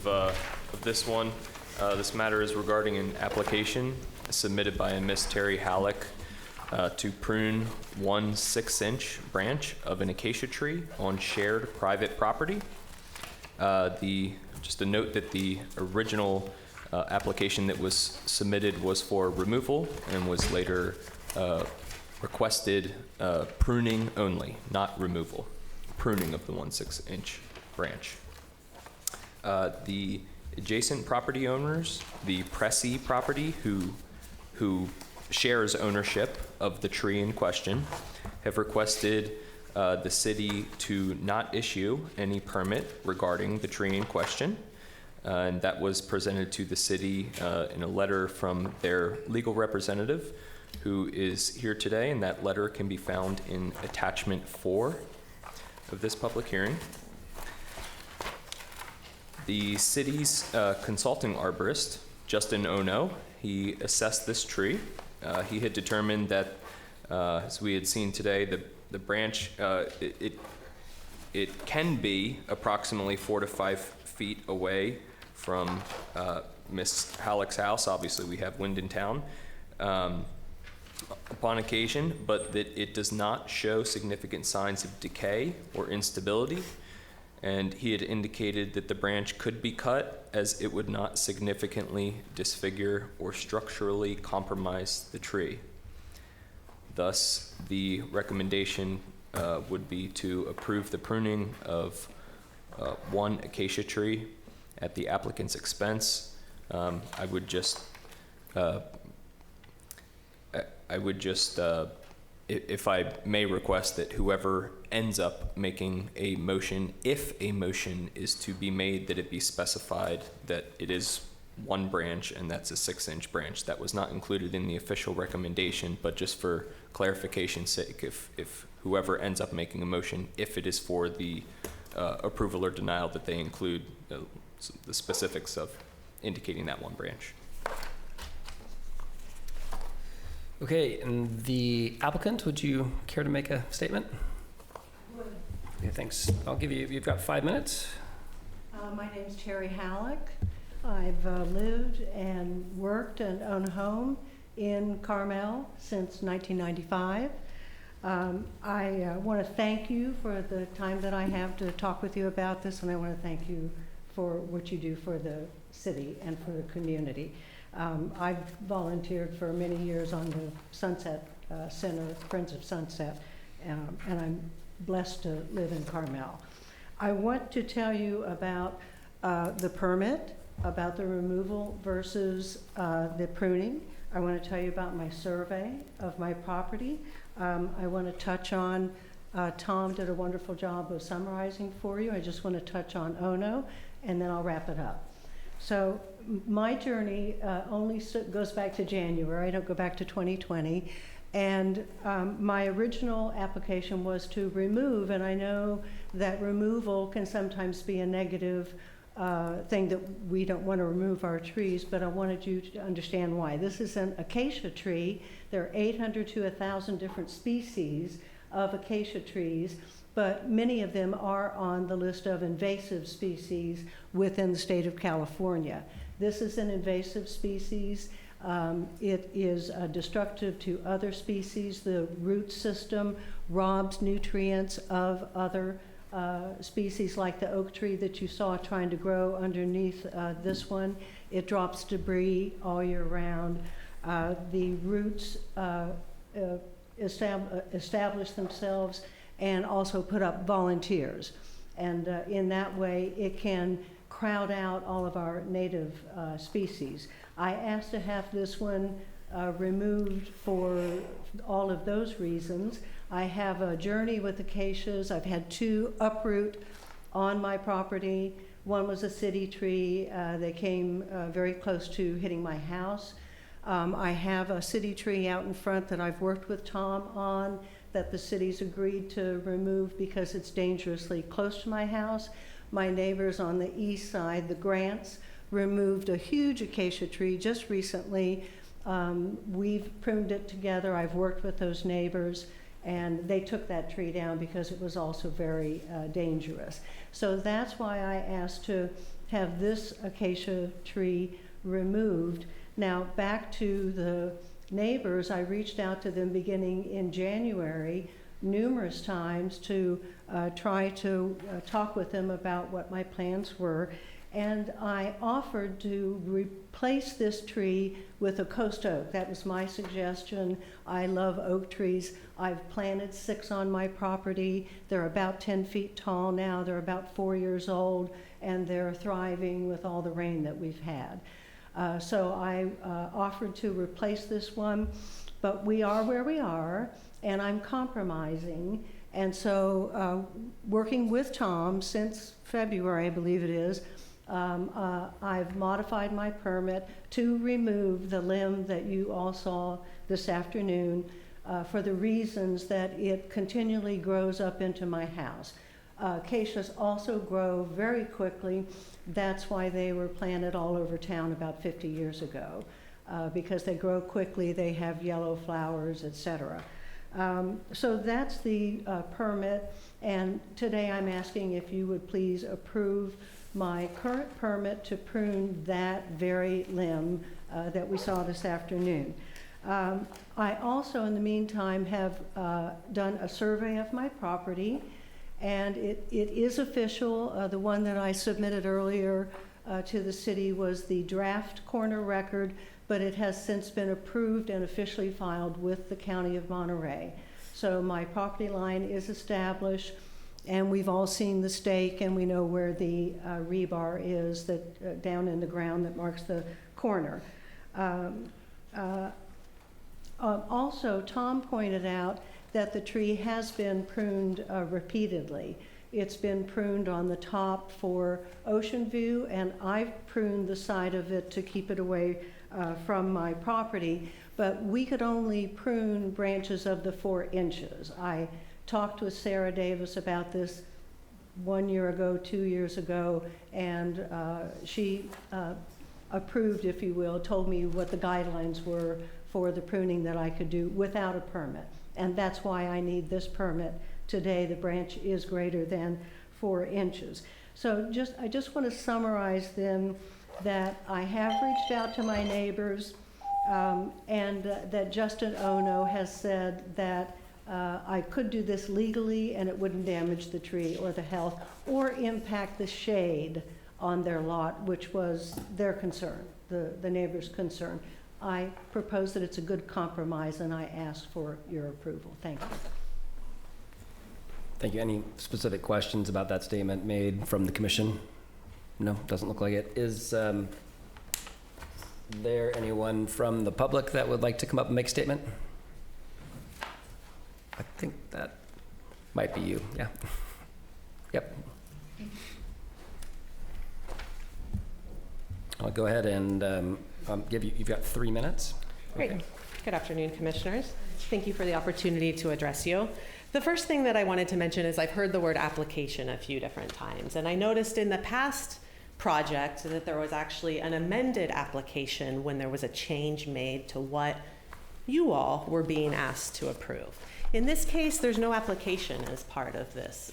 of this one. This matter is regarding an application submitted by a Miss Terry Halleck to prune 1 6-inch branch of an acacia tree on shared private property. Just a note that the original application that was submitted was for removal and was later requested pruning only, not removal, pruning of the 1 6-inch branch. The adjacent property owners, the Pressey property, who shares ownership of the tree in question, have requested the city to not issue any permit regarding the tree in question. And that was presented to the city in a letter from their legal representative, who is here today, and that letter can be found in attachment 4 of this public hearing. The city's consulting arborist, Justin Ono, he assessed this tree. He had determined that, as we had seen today, the branch, it can be approximately 4 to 5 feet away from Miss Halleck's house. Obviously, we have wind in town upon occasion, but that it does not show significant signs of decay or instability. And he had indicated that the branch could be cut as it would not significantly disfigure or structurally compromise the tree. Thus, the recommendation would be to approve the pruning of 1 acacia tree at the applicant's expense. I would just, if I may request that whoever ends up making a motion, if a motion is to be made, that it be specified that it is 1 branch and that's a 6-inch branch. That was not included in the official recommendation, but just for clarification's sake, if whoever ends up making a motion, if it is for the approval or denial, that they include the specifics of indicating that 1 branch. Okay, and the applicant, would you care to make a statement? Would. Okay, thanks. I'll give you, you've got 5 minutes. My name's Terry Halleck. I've lived and worked and owned a home in Carmel since 1995. I want to thank you for the time that I have to talk with you about this, and I want to thank you for what you do for the city and for the community. I've volunteered for many years on the Sunset Center, Friends of Sunset, and I'm blessed to live in Carmel. I want to tell you about the permit, about the removal versus the pruning. I want to tell you about my survey of my property. I want to touch on, Tom did a wonderful job of summarizing for you. I just want to touch on Ono, and then I'll wrap it up. So my journey only goes back to January. I don't go back to 2020. And my original application was to remove, and I know that removal can sometimes be a negative thing, that we don't want to remove our trees, but I wanted you to understand why. This is an acacia tree. There are 800 to 1,000 different species of acacia trees, but many of them are on the list of invasive species within the state of California. This is an invasive species. It is destructive to other species. The root system robs nutrients of other species, like the oak tree that you saw trying to grow underneath this one. It drops debris all year round. The roots establish themselves and also put up volunteers. And in that way, it can crowd out all of our native species. I asked to have this one removed for all of those reasons. I have a journey with acacias. I've had 2 uproot on my property. One was a city tree. They came very close to hitting my house. I have a city tree out in front that I've worked with Tom on, that the city's agreed to remove because it's dangerously close to my house. My neighbors on the east side, the Grants, removed a huge acacia tree just recently. We've pruned it together. I've worked with those neighbors, and they took that tree down because it was also very dangerous. So that's why I asked to have this acacia tree removed. Now, back to the neighbors, I reached out to them beginning in January numerous times to try to talk with them about what my plans were. And I offered to replace this tree with a coast oak. That was my suggestion. I love oak trees. I've planted 6 on my property. They're about 10 feet tall now. They're about 4 years old, and they're thriving with all the rain that we've had. So I offered to replace this one, but we are where we are, and I'm compromising. And so working with Tom since February, I believe it is, I've modified my permit to remove the limb that you all saw this afternoon for the reasons that it continually grows up into my house. Acacias also grow very quickly. That's why they were planted all over town about 50 years ago, because they grow quickly, they have yellow flowers, etc. So that's the permit, and today I'm asking if you would please approve my current permit to prune that very limb that we saw this afternoon. I also, in the meantime, have done a survey of my property, and it is official. The one that I submitted earlier to the city was the draft corner record, but it has since been approved and officially filed with the County of Monterey. So my property line is established, and we've all seen the stake, and we know where the rebar is that down in the ground that marks the corner. Also, Tom pointed out that the tree has been pruned repeatedly. It's been pruned on the top for ocean view, and I've pruned the side of it to keep it away from my property, but we could only prune branches of the 4 inches. I talked with Sarah Davis about this 1 year ago, 2 years ago, and she approved, if you will, told me what the guidelines were for the pruning that I could do without a permit. And that's why I need this permit today. The branch is greater than 4 inches. So I just want to summarize then that I have reached out to my neighbors, and that Justin Ono has said that I could do this legally and it wouldn't damage the tree or the health or impact the shade on their lot, which was their concern, the neighbor's concern. I propose that it's a good compromise, and I ask for your approval. Thank you. Thank you. Any specific questions about that statement made from the commission? No, doesn't look like it. Is there anyone from the public that would like to come up and make a statement? I think that might be you. Yeah. Yep. I'll go ahead and you've got 3 minutes. Great. Okay. Good afternoon, commissioners. Thank you for the opportunity to address you. The first thing that I wanted to mention is I've heard the word application a few different times, and I noticed in the past project that there was actually an amended application when there was a change made to what you all were being asked to approve. In this case, there's no application as part of this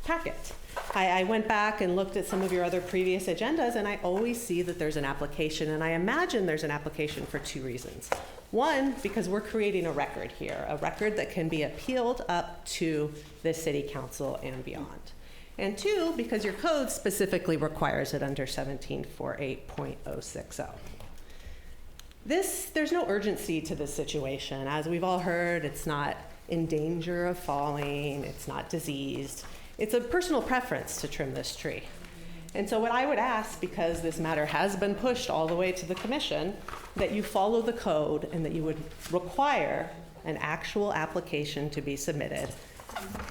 packet. I went back and looked at some of your other previous agendas, and I always see that there's an application, and I imagine there's an application for 2 reasons. One, because we're creating a record here, a record that can be appealed up to the city council and beyond. And 2, because your code specifically requires it under 1748.060. There's no urgency to this situation. As we've all heard, it's not in danger of falling, it's not diseased. It's a personal preference to trim this tree. And so what I would ask, because this matter has been pushed all the way to the commission, that you follow the code and that you would require an actual application to be submitted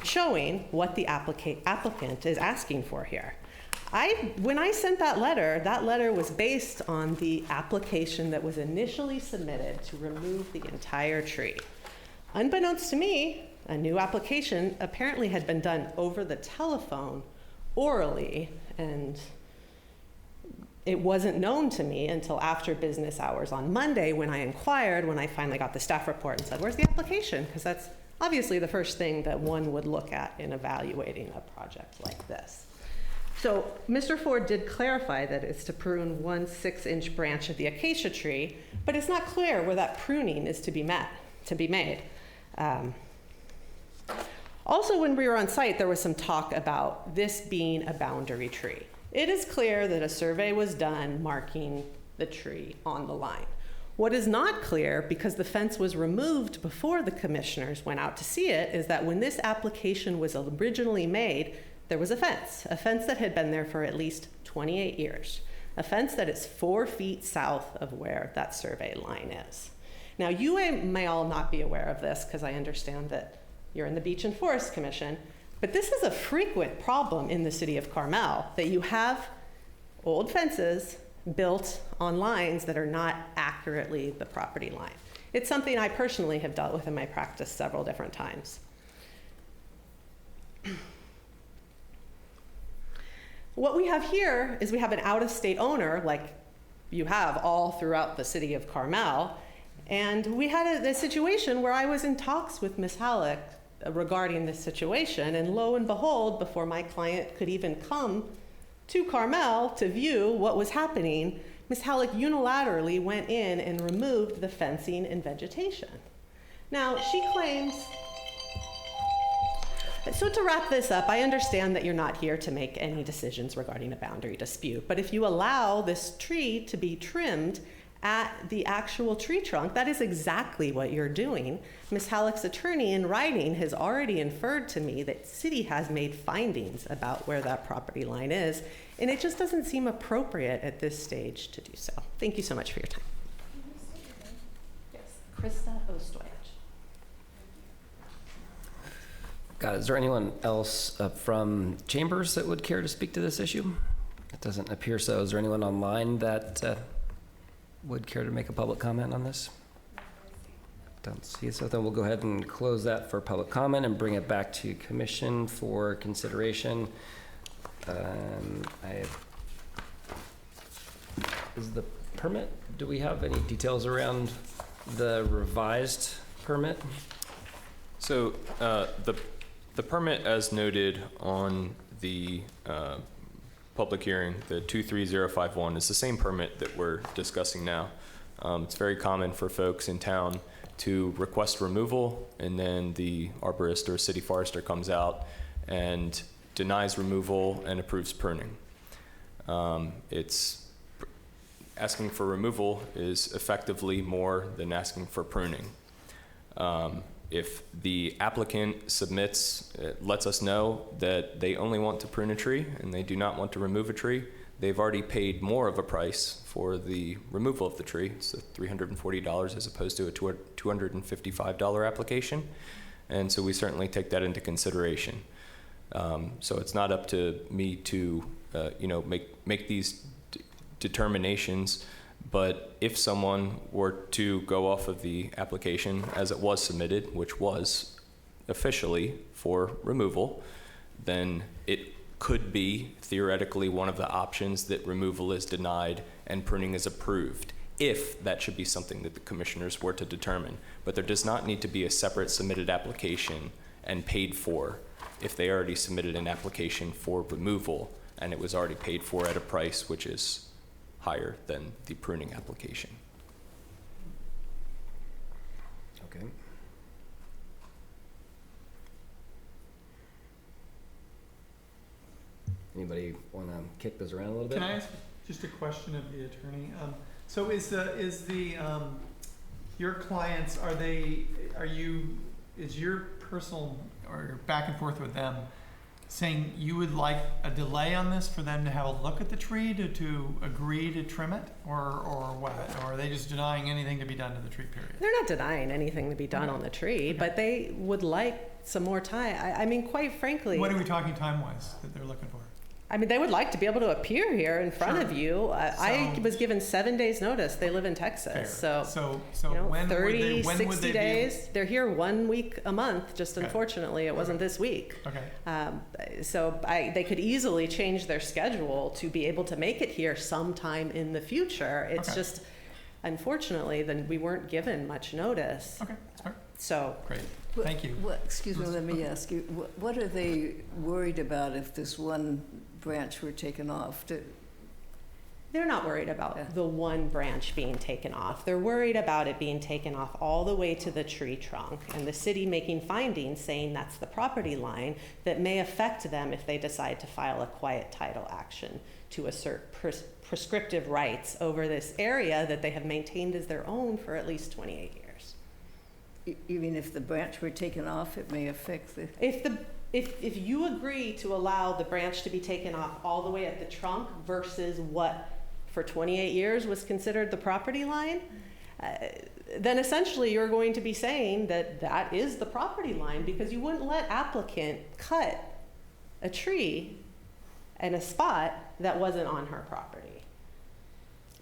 showing what the applicant is asking for here. When I sent that letter was based on the application that was initially submitted to remove the entire tree. Unbeknownst to me, a new application apparently had been done over the telephone, orally, and it wasn't known to me until after business hours on Monday when I inquired, when I finally got the staff report and said, where's the application? Because that's obviously the first thing that one would look at in evaluating a project like this. So Mr. Ford did clarify that it's to prune 1 6-inch branch of the acacia tree, but it's not clear where that pruning is to be made. Also, when we were on site, there was some talk about this being a boundary tree. It is clear that a survey was done marking the tree on the line. What is not clear, because the fence was removed before the commissioners went out to see it, is that when this application was originally made, there was a fence that had been there for at least 28 years, a fence that is 4 feet south of where that survey line is. Now, you may all not be aware of this, because I understand that you're in the Beach and Forest Commission, but this is a frequent problem in the city of Carmel, that you have old fences built on lines that are not accurately the property line. It's something I personally have dealt with in my practice several different times. What we have here is we have an out-of-state owner, like you have all throughout the city of Carmel, and we had a situation where I was in talks with Ms. Halleck regarding this situation, and lo and behold, before my client could even come to Carmel to view what was happening, Ms. Halleck unilaterally went in and removed the fencing and vegetation. Now, she claims, so to wrap this up, I understand that you're not here to make any decisions regarding a boundary dispute, but if you allow this tree to be trimmed at the actual tree trunk, that is exactly what you're doing. Ms. Halleck's attorney in writing has already inferred to me that city has made findings about where that property line is, and it just doesn't seem appropriate at this stage to do so. Thank you so much for your time. Yes, Krista Ostoyach. Got it. Is there anyone else from Chambers that would care to speak to this issue? It doesn't appear so. Is there anyone online that would care to make a public comment on this? Don't see it, so then we'll go ahead and close that for public comment and bring it back to commission for consideration. Is the permit, do we have any details around the revised permit? So the permit, as noted on the public hearing, the 23051, is the same permit that we're discussing now. It's very common for folks in town to request removal, and then the arborist or city forester comes out and denies removal and approves pruning. It's asking for removal is effectively more than asking for pruning. If the applicant submits, lets us know that they only want to prune a tree and they do not want to remove a tree, they've already paid more of a price for the removal of the tree. It's $340 as opposed to a $255 application. And so we certainly take that into consideration. So it's not up to me to make these determinations. But if someone were to go off of the application as it was submitted, which was officially for removal, then it could be theoretically one of the options that removal is denied and pruning is approved, if that should be something that the commissioners were to determine. But there does not need to be a separate submitted application and paid for if they already submitted an application for removal and it was already paid for at a price which is higher than the pruning application. Okay. Anybody want to kick this around a little bit? Can I ask just a question of the attorney? So is your clients, is your personal or back and forth with them saying you would like a delay on this for them to have a look at the tree to agree to trim it, or what? Or are they just denying anything to be done to the tree, period? They're not denying anything to be done on the tree, but they would like some more time. I mean, quite frankly. What are we talking time-wise that they're looking for? I mean, they would like to be able to appear here in front Sure. of you. I was given 7 days notice. They live in Texas. Fair. So when 30, would 60 they days. They're here 1 week a month, just Okay. unfortunately it wasn't this week. Okay. So they could easily change their schedule to be able to make it here sometime in the future. It's Okay. just, unfortunately, then we weren't given much notice. Okay, that's fair. So Great. What- Thank you. Excuse me, let me ask you, what are they worried about if this one branch were taken off. They're not worried about the one branch being taken off. They're worried about it being taken off all the way to the tree trunk, and the city making findings saying that's the property line that may affect them if they decide to file a quiet title action to assert prescriptive rights over this area that they have maintained as their own for at least 28 years. Even if the branch were taken off, it may affect the... If you agree to allow the branch to be taken off all the way at the trunk versus what for 28 years was considered the property line, then essentially you're going to be saying that that is the property line, because you wouldn't let applicant cut a tree in a spot that wasn't on her property.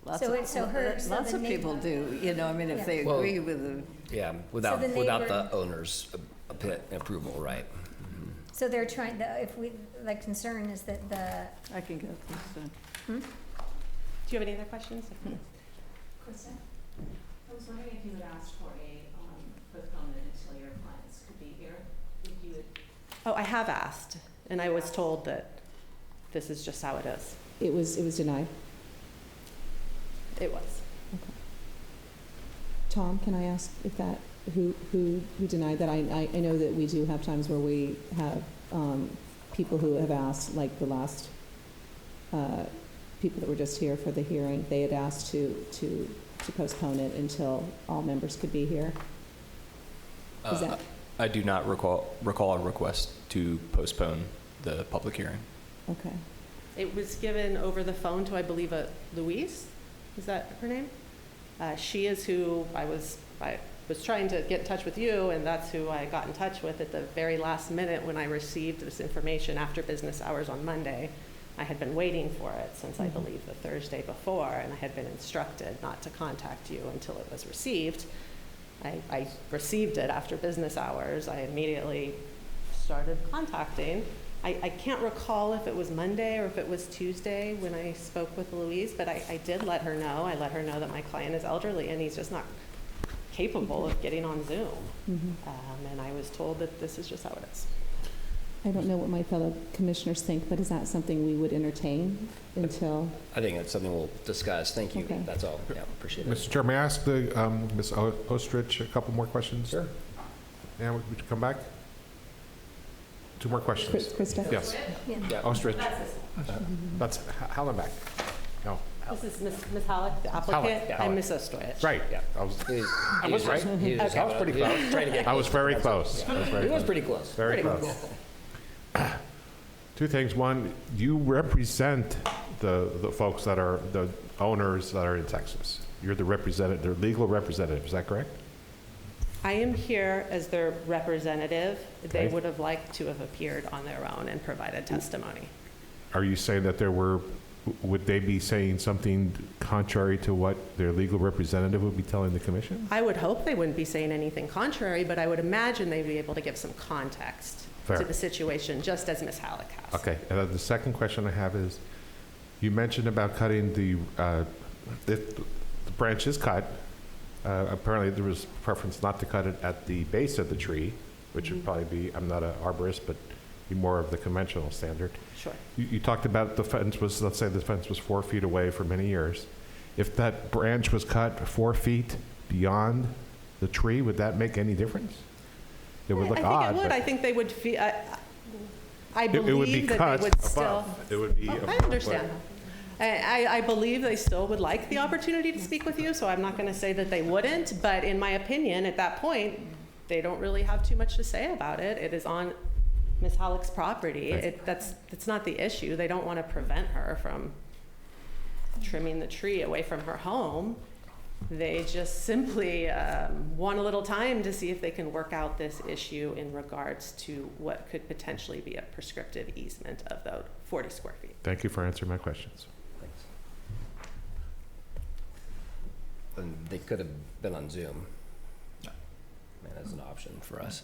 Lots So of people do, you know, I mean, if they Well, agree with the... Yeah, without the without neighbor- the owner's approval, right? So they're trying, if we, the concern is that I can get this. Do you have any other questions? Krista, I was wondering if you would ask for a postponement until your clients could be here, if you would. Oh, I have asked, and I was told that this is just how it is. It was denied. It was. Tom, can I ask if that, who denied that? I know that we do have times where we have people who have asked, like the last people that were just here for the hearing, they had asked to postpone it until all members could be here. Is that? I do not recall a request to postpone the public hearing. Okay. It was given over the phone to, I believe, Louise. Is that her name? She is who I was trying to get in touch with you, and that's who I got in touch with at the very last minute when I received this information after business hours on Monday. I had been waiting for it since, I believe, the Thursday before, and I had been instructed not to contact you until it was received. I received it after business hours. I immediately started contacting. I can't recall if it was Monday or if it was Tuesday when I spoke with Louise, but I did let her know. I let her know that my client is elderly and he's just not capable of getting on Zoom. And I was told that this is just how it is. I don't know what my fellow commissioners think, but is that something we would entertain until? I think that's something we'll discuss. Thank you. Okay. That's all. Yeah, appreciate it. Mr. Chair, may I ask Ms. Ostrich a couple more questions? Sure. And would you come back? Two more questions. Krista? Yes. Yeah. Ostrich. That's Hallenbeck. No. This is Ms. Halleck, the applicant. yeah, I'm Halleck. Ms. Ostoich. Right. Yeah. I was He was right. He was I was pretty he was close. trying to get I was very close. Yeah. I was very He was close. pretty close. Very close. Two things. One, you represent the folks that are the owners that are in Texas. You're the representative, their legal representative. Is that correct? I am here as their representative. They Okay. would have liked to have appeared on their own and provided testimony. Are you saying that would they be saying something contrary to what their legal representative would be telling the commission? I would hope they wouldn't be saying anything contrary, but I would imagine they'd be able to give some context Fair. to the situation, just as Ms. Halleck has. Okay, and then the second question I have is, you mentioned about cutting if the branch is cut, apparently there was preference not to cut it at the base of the tree, which would probably be, I'm not an arborist, but be more of the conventional standard. Sure. You talked about the fence was, let's say the fence was 4 feet away for many years. If that branch was cut 4 feet beyond the tree, would that make any difference? It would look I odd. think it would. but I think they would feel, I it would be believe that cut they would still. above. It would be. Oh, I above, understand. I believe they still would like the opportunity to speak with you, so I'm not going to say that they wouldn't, but in my opinion, at that point, they don't really have too much to say about it. It is on Ms. Halleck's property. That's not the issue. They don't want to prevent her from trimming the tree away from her home. They just simply want a little time to see if they can work out this issue in regards to what could potentially be a prescriptive easement of the 40 square feet. Thank you for answering my questions. Thanks. And they could have been on Zoom. As an option for us.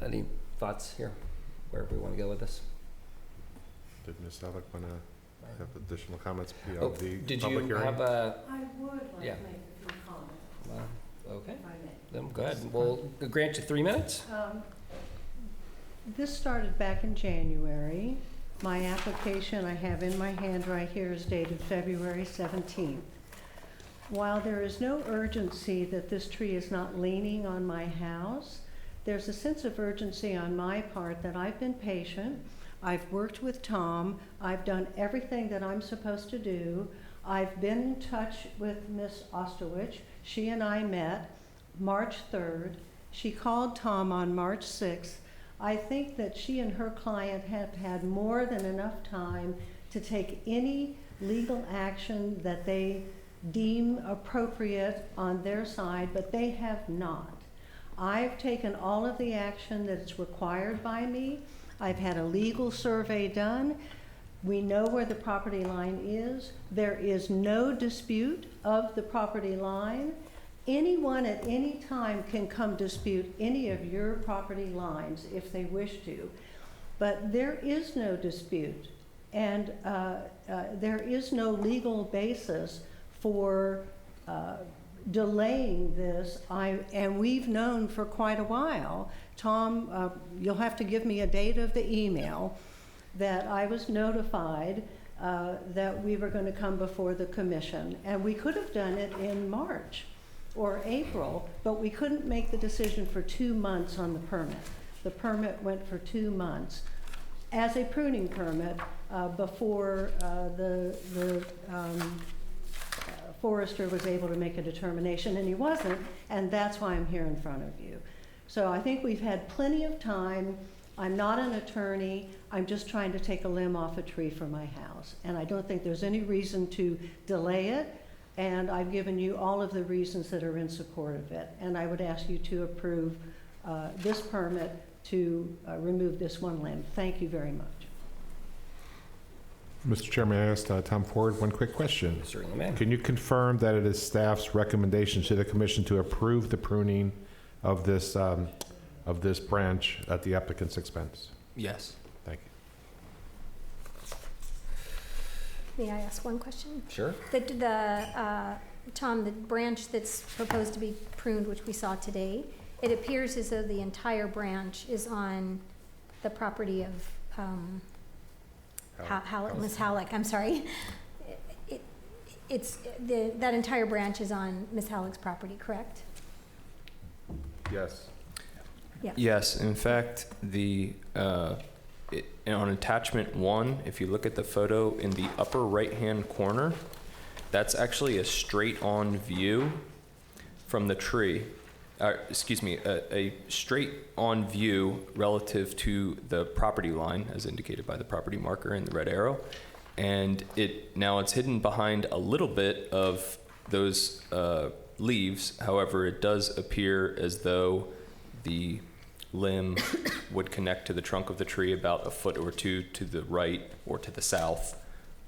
Any thoughts here? Where we want to go with this? Did Ms. Selleck want to have additional comments Oh, beyond the did public you hearing? have a? I would like Yeah. to make a few comments, Okay. if I may. Then go ahead. We'll grant you 3 minutes. This started back in January. My application I have in my hand right here is dated February 17th. While there is no urgency that this tree is not leaning on my house, there's a sense of urgency on my part that I've been patient. I've worked with Tom. I've done everything that I'm supposed to do. I've been in touch with Miss Ostowich. She and I met March 3rd. She called Tom on March 6th. I think that she and her client have had more than enough time to take any legal action that they deem appropriate on their side, but they have not. I've taken all of the action that is required by me. I've had a legal survey done. We know where the property line is. There is no dispute of the property line. Anyone at any time can come dispute any of your property lines if they wish to, but there is no dispute, and there is no legal basis for delaying this. And we've known for quite a while. Tom, you'll have to give me a date of the email that I was notified that we were going to come before the commission, and we could have done it in March or April, but we couldn't make the decision for 2 months on the permit. The permit went for 2 months as a pruning permit before the forester was able to make a determination, and he wasn't, and that's why I'm here in front of you. So I think we've had plenty of time. I'm not an attorney. I'm just trying to take a limb off a tree for my house, and I don't think there's any reason to delay it. And I've given you all of the reasons that are in support of it. And I would ask you to approve this permit to remove this one limb. Thank you very much. Mr. Chairman, I asked Tom Ford one quick question. Certainly, ma'am. Can you confirm that it is staff's recommendation to the commission to approve the pruning of this branch at the applicant's expense? Yes. Thank you. May I ask one question? Sure. Tom, the branch that's proposed to be pruned, which we saw today, it appears as though the entire branch is on the property of Miss Halleck. I'm sorry. That entire branch is on Miss Halleck's property, correct? Yes. Yeah. Yes, in fact, on attachment 1, if you look at the photo in the upper right-hand corner, that's actually a straight-on view from the tree. A straight-on view relative to the property line, as indicated by the property marker in the red arrow. And now it's hidden behind a little bit of those leaves. However, it does appear as though the limb would connect to the trunk of the tree about a foot or two to the right or to the south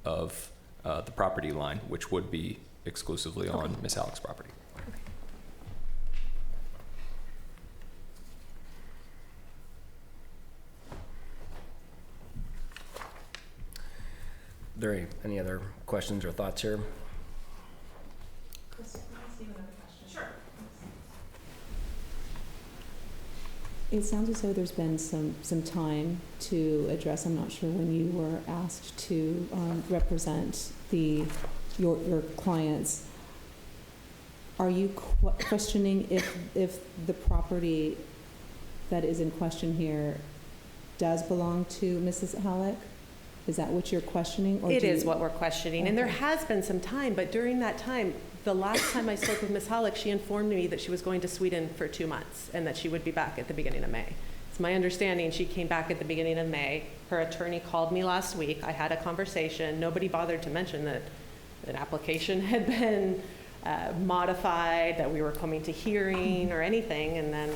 of the property line, which would be exclusively on Miss Halleck's property. Are there any other questions or thoughts here? It sounds as though there's been some time to address. I'm not sure when you were asked to represent your clients. Are you questioning if the property that is in question here does belong to Mrs. Halleck? Is that what you're questioning? Or it is what we're questioning. Okay. And there has been some time, but during that time, the last time I spoke with Ms. Halleck, she informed me that she was going to Sweden for 2 months and that she would be back at the beginning of May. It's my understanding she came back at the beginning of May. Her attorney called me last week. I had a conversation. Nobody bothered to mention that an application had been modified, that we were coming to hearing or anything, and then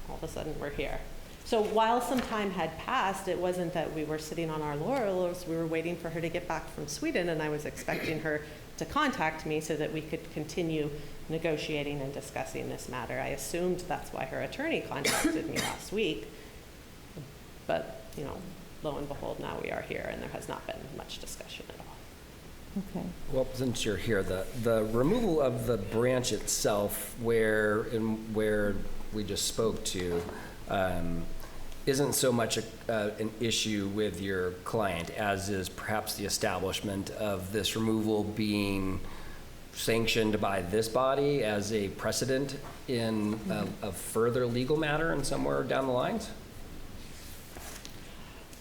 all of a sudden we're here. So while some time had passed, it wasn't that we were sitting on our laurels. We were waiting for her to get back from Sweden, and I was expecting her to contact me so that we could continue negotiating and discussing this matter. I assumed that's why her attorney contacted me last week. But, lo and behold, now we are here, and there has not been much discussion at all. Okay. Well, since you're here, the removal of the branch itself, where we just spoke to, isn't so much an issue with your client as is perhaps the establishment of this removal being sanctioned by this body as a precedent in a further legal matter and somewhere down the lines?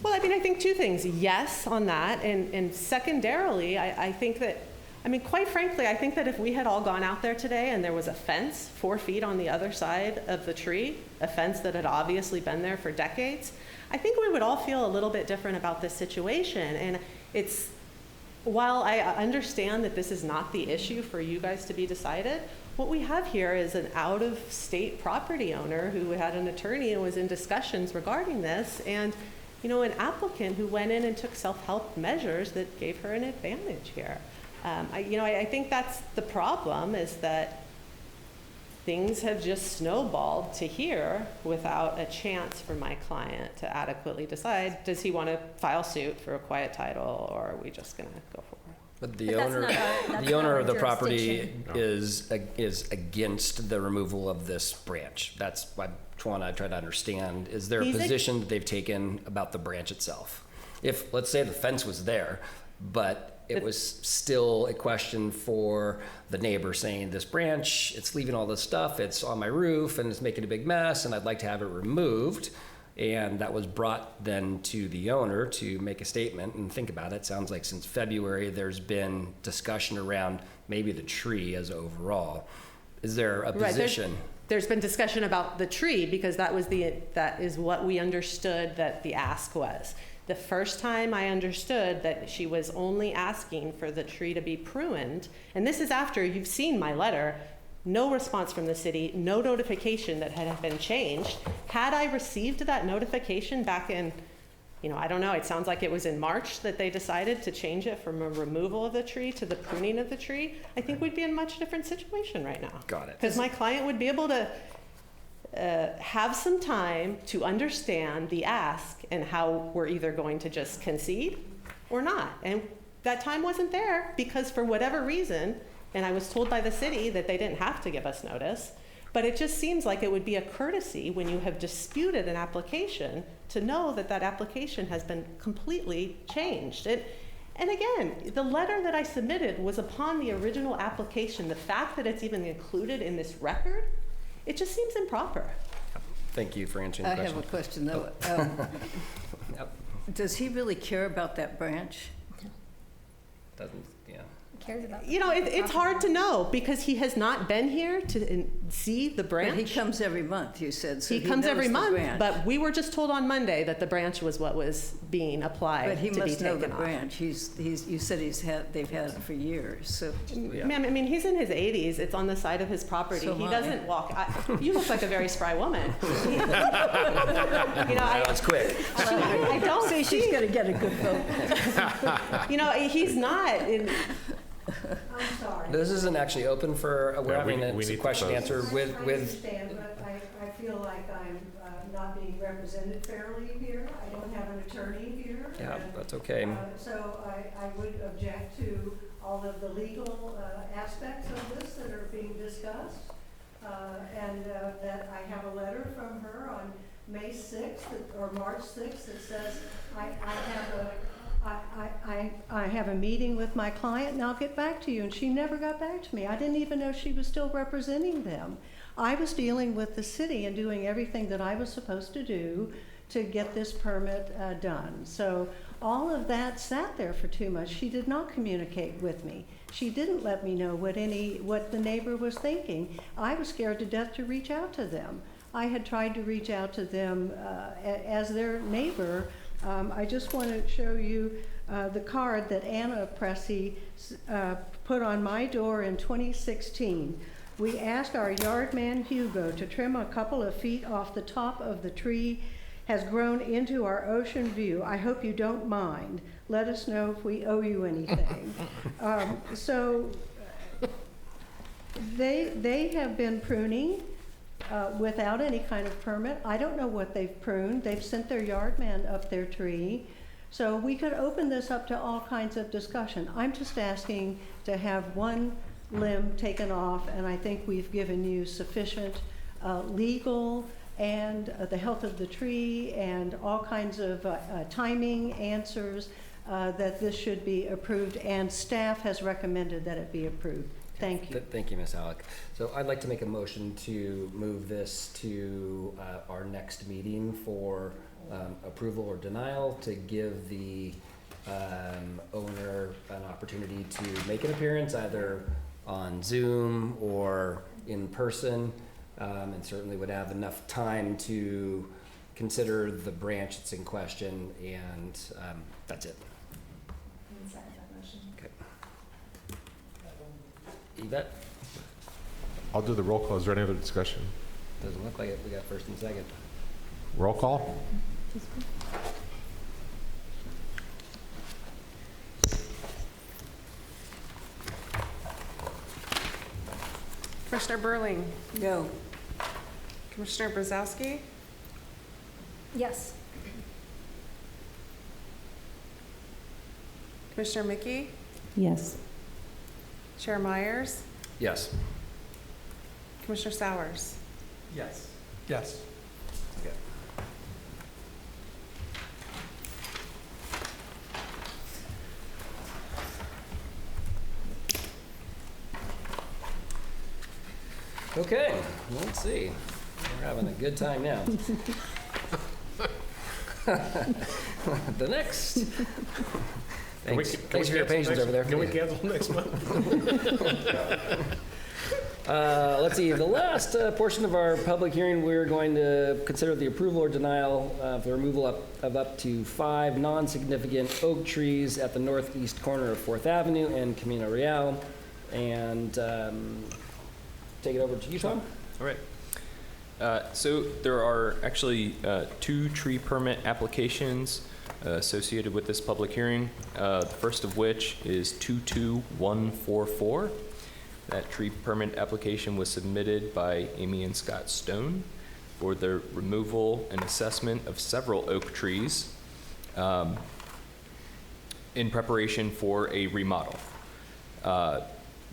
Well, I mean, I think two things. Yes, on that. And secondarily, I think that, I mean, quite frankly, I think that if we had all gone out there today and there was a fence 4 feet on the other side of the tree, a fence that had obviously been there for decades, I think we would all feel a little bit different about this situation. And it's, while I understand that this is not the issue for you guys to be decided, what we have here is an out-of-state property owner who had an attorney and was in discussions regarding this, and an applicant who went in and took self-help measures that gave her an advantage here. I think that's the problem, is that things have just snowballed to here without a chance for my client to adequately decide, does he want to file suit for a quiet title, or are we just going to go forward? But the But that's owner, not our- that's the owner not of the our property jurisdiction. is against the removal of this branch. That's what I try to understand. Is there a He's position that they've taken about the branch itself? If, let's say the fence was there, but it was still a question for the neighbor saying, this branch, it's leaving all this stuff, it's on my roof and it's making a big mess and I'd like to have it removed. And that was brought then to the owner to make a statement. And think about it, sounds like since February, there's been discussion around maybe the tree as overall. Is there a position? There's been discussion about the tree because that is what we understood that the ask was. The first time I understood that she was only asking for the tree to be pruned, and this is after you've seen my letter, no response from the city, no notification that had been changed. Had I received that notification back in, I don't know, it sounds like it was in March that they decided to change it from a removal of the tree to the pruning of the tree, I think we'd be in a much different situation right now. Got it. Because my client would be able to have some time to understand the ask and how we're either going to just concede or not. And that time wasn't there because for whatever reason, and I was told by the city that they didn't have to give us notice, but it just seems like it would be a courtesy when you have disputed an application to know that that application has been completely changed. And again, the letter that I submitted was upon the original application. The fact that it's even included in this record, it just seems improper. Thank you for answering the I question. have a question, though. Yep. Does he really care about that branch? Doesn't, yeah. Cares about It's hard to know because he has not been here to see the branch. But he comes every month, you said, so He comes knows every the month, branch. but we were just told on Monday that the branch was what was being applied But he to be must know the taken off. branch. You said they've had it for years, so. Yeah. Ma'am, I mean, he's in his 80s. It's on the side of his property. So He am I. doesn't walk. You look like a very spry woman. That's quick. I don't See, she's gonna get a good vote. He's not. I'm sorry. This isn't actually open for, we're Yeah, having we a need to question close. answer I with, understand, but I feel like I'm not being represented fairly here. I don't have an attorney here. yeah, and, that's okay. So I would object to all of the legal aspects of this that are being discussed. And that I have a letter from her on May 6th or March 6th that says I have a meeting with my client and I'll get back to you. And she never got back to me. I didn't even know she was still representing them. I was dealing with the city and doing everything that I was supposed to do to get this permit done. So all of that sat there for 2 months. She did not communicate with me. She didn't let me know what the neighbor was thinking. I was scared to death to reach out to them. I had tried to reach out to them as their neighbor. I just want to show you the card that Anna Pressey put on my door in 2016. We asked our yard man Hugo to trim a couple of feet off the top of the tree. Has grown into our ocean view. I hope you don't mind. Let us know if we owe you anything. So they have been pruning without any kind of permit. I don't know what they've pruned. They've sent their yard man up their tree. So we could open this up to all kinds of discussion. I'm just asking to have one limb taken off, and I think we've given you sufficient legal and the health of the tree and all kinds of timing answers, that this should be approved, and staff has recommended that it be approved. Thank you. Thank you, Ms. Halleck. So I'd like to make a motion to move this to our next meeting for approval or denial, to give the owner an opportunity to make an appearance either on Zoom or in person, and certainly would have enough time to consider the branch that's in question, and that's it. Okay. Yvette? I'll do the roll call. Is there any other discussion? Doesn't look like it. We got first and second. Roll call? Commissioner Burling, No. Commissioner Brzezowski, Yes. Commissioner Mickey, Yes. Chair Myers, Yes. Commissioner Sowers. Yes. Yes. Okay, let's see. We're having a good time now. The next. Thanks for your patience over there. Can we cancel next month? Let's see, the last portion of our public hearing, we're going to consider the approval or denial of the removal of up to 5 non-significant oak trees at the northeast corner of 4th Avenue and Camino Real. And take it over to you, Tom. All right. So there are actually 2 tree permit applications associated with this public hearing. The first of which is 22144. That tree permit application was submitted by Amy and Scott Stone for the removal and assessment of several oak trees in preparation for a remodel.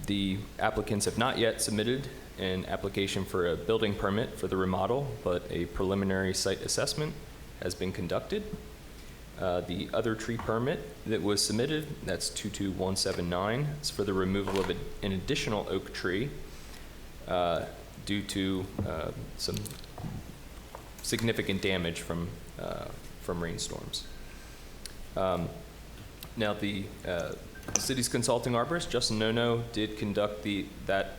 The applicants have not yet submitted an application for a building permit for the remodel, but a preliminary site assessment has been conducted. The other tree permit that was submitted, that's 22179, is for the removal of an additional oak tree due to some significant damage from rainstorms. Now, the city's consulting arborist, Justin Nono, did conduct that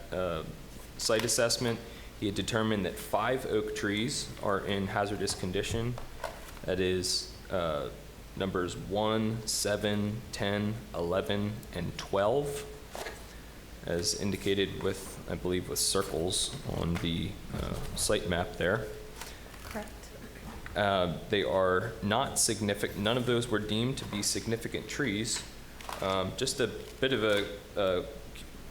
site assessment. He had determined that 5 oak trees are in hazardous condition. That is numbers 1, 7, 10, 11, and 12, as indicated with, I believe, with circles on the site map there. Correct. They are not significant. None of those were deemed to be significant trees. Just a bit of a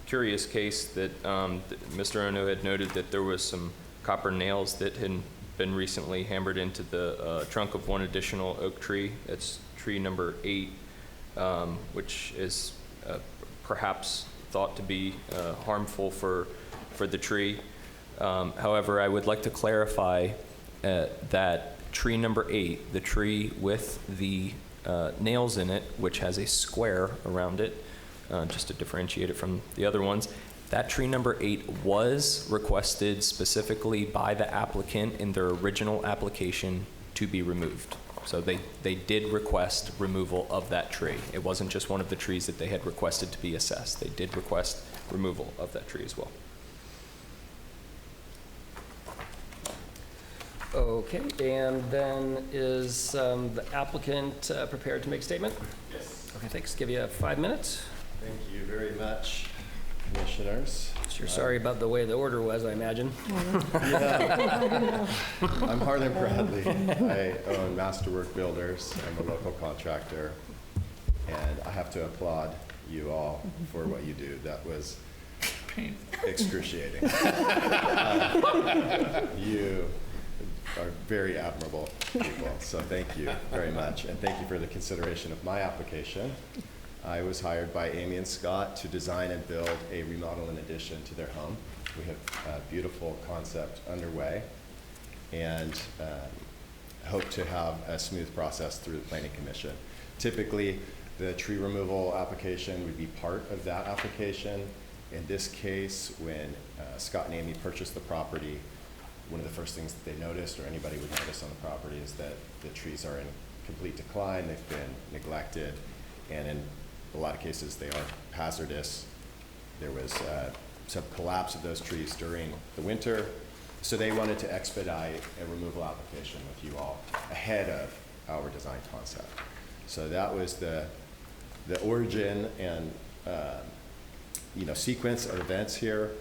curious case that Mr. Ono had noted that there was some copper nails that had been recently hammered into the trunk of one additional oak tree. It's tree number 8, which is perhaps thought to be harmful for the tree. However, I would like to clarify that tree number 8, the tree with the nails in it, which has a square around it, just to differentiate it from the other ones. That tree number 8 was requested specifically by the applicant in their original application to be removed. So they did request removal of that tree. It wasn't just one of the trees that they had requested to be assessed. They did request removal of that tree as well. Okay, and then is the applicant prepared to make a statement? Yes. Okay, thanks. Give you 5 minutes. Thank you very much, commissioners. Sure, sorry about the way the order was, I imagine. Yeah. I'm Harlan Bradley. I own Masterwork Builders. I'm a local contractor. And I have to applaud you all for what you do. That was excruciating. You are very admirable people, so thank you very much. And thank you for the consideration of my application. I was hired by Amy and Scott to design and build a remodel and addition to their home. We have a beautiful concept underway. and hope to have a smooth process through the Planning Commission. Typically, the tree removal application would be part of that application. In this case, when Scott and Amy purchased the property, one of the first things that they noticed, or anybody would notice on the property, is that the trees are in complete decline. They've been neglected, and in a lot of cases, they are hazardous. There was some collapse of those trees during the winter, so they wanted to expedite a removal application with you all ahead of our design concept. So that was the origin and sequence of events here.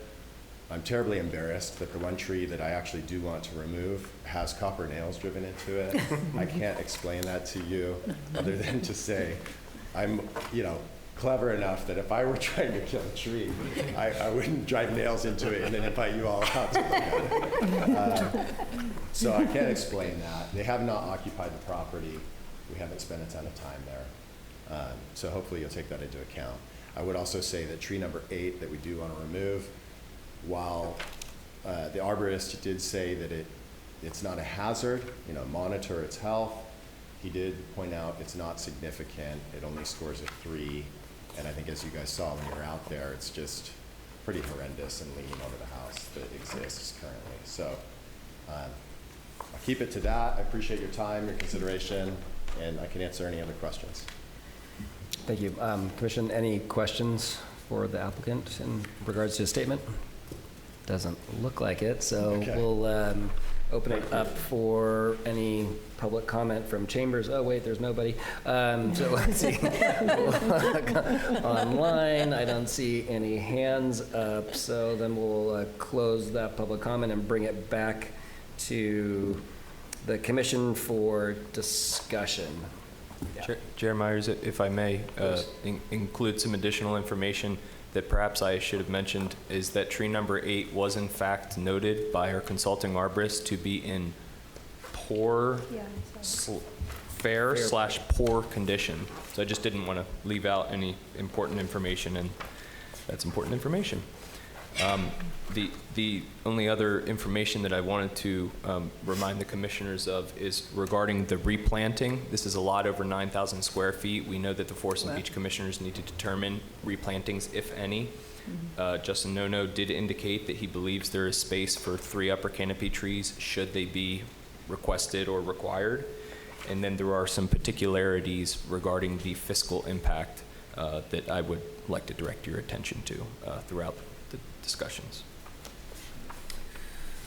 I'm terribly embarrassed that the one tree that I actually do want to remove has copper nails driven into it. I can't explain that to you other than to say I'm, clever enough that if I were trying to kill a tree, I wouldn't drive nails into it and then invite you all out to look at it. So I can't explain that. They have not occupied the property. We haven't spent a ton of time there. So hopefully you'll take that into account. I would also say that tree number 8 that we do want to remove, while the arborist did say that it's not a hazard, monitor its health, he did point out it's not significant. It only scores a 3. And I think as you guys saw when you were out there, it's just pretty horrendous and leaning over the house that exists currently. So I'll keep it to that. I appreciate your time, your consideration, and I can answer any other questions. Thank you. Commission, any questions for the applicant in regards to his statement? Doesn't look like it, so Okay. we'll open it up for any public comment from chambers. Oh, wait, there's nobody. So let's see. Online, I don't see any hands up, so then we'll close that public comment and bring it back to the commission for discussion. Yeah. Chair Myers, if I may, include some additional information that perhaps I should have mentioned, is that tree number 8 was in fact noted by our consulting arborist to be in poor, fair/poor condition. So I just didn't want to leave out any important information, and that's important information. The only other information that I wanted to remind the commissioners of is regarding the replanting. This is a lot over 9,000 square feet. We know that the Forest and Beach commissioners need to determine replantings, if any. Justin Nono did indicate that he believes there is space for 3 upper canopy trees should they be requested or required. And then there are some particularities regarding the fiscal impact that I would like to direct your attention to throughout the discussions.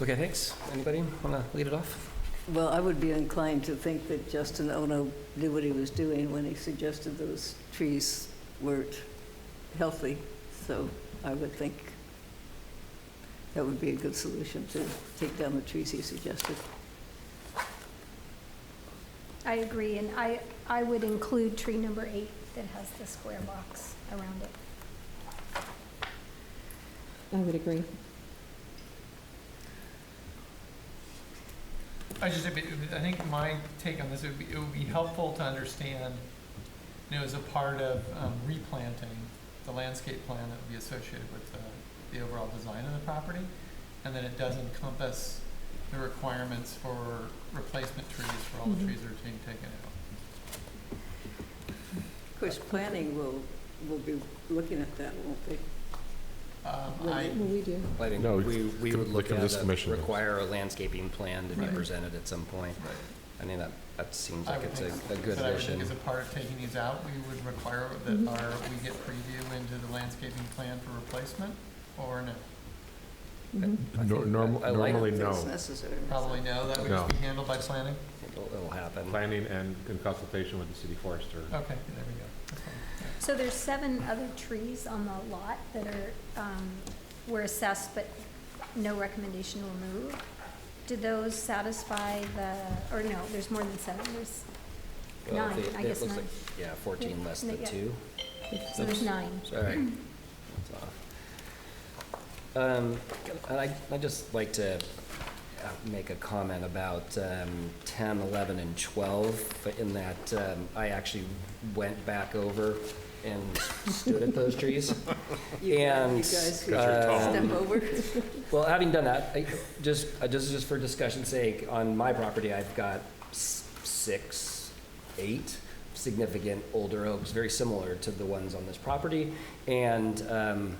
Okay, thanks. Anybody want to lead it off? Well, I would be inclined to think that Justin Ono knew what he was doing when he suggested those trees weren't healthy. So I would think that would be a good solution, to take down the trees he suggested. I agree, and I would include tree number 8 that has the square box around it. I would agree. I think my take on this, it would be helpful to understand, as a part of replanting, the landscape plan that would be associated with the overall design of the property, and then it does encompass the requirements for replacement trees for all the trees that are being taken out. Of course, planning will be looking at that, won't they? I Well, we do. I think No, we would look this at commission. require a landscaping plan to be Right. presented at some point. Right. I mean, that seems I like would it's think, a good but I would addition. think as a part of taking these out, we would require that we get preview into the landscaping plan for replacement, or no? Mhm. I think- Normally, I like- If it's no. necessary. Probably no, that would No. just be handled by planning? It'll happen. Planning and in consultation with the city forester. Okay, there we go. That's fine. Yeah. So there's 7 other trees on the lot that were assessed, but no recommendation to remove. Did those satisfy or no, there's more than 7, there's Well, 9, I guess 9. Yeah, 14 less than Yeah. 2. So there's 9. Sorry. That's off. I'd just like to make a comment about 10, 11, and 12, but in that I actually went back over and stood at those trees. You And, guys could uh, step over. Well, having done that, just for discussion's sake, on my property, I've got 6, 8 significant older oaks, very similar to the ones on this property. And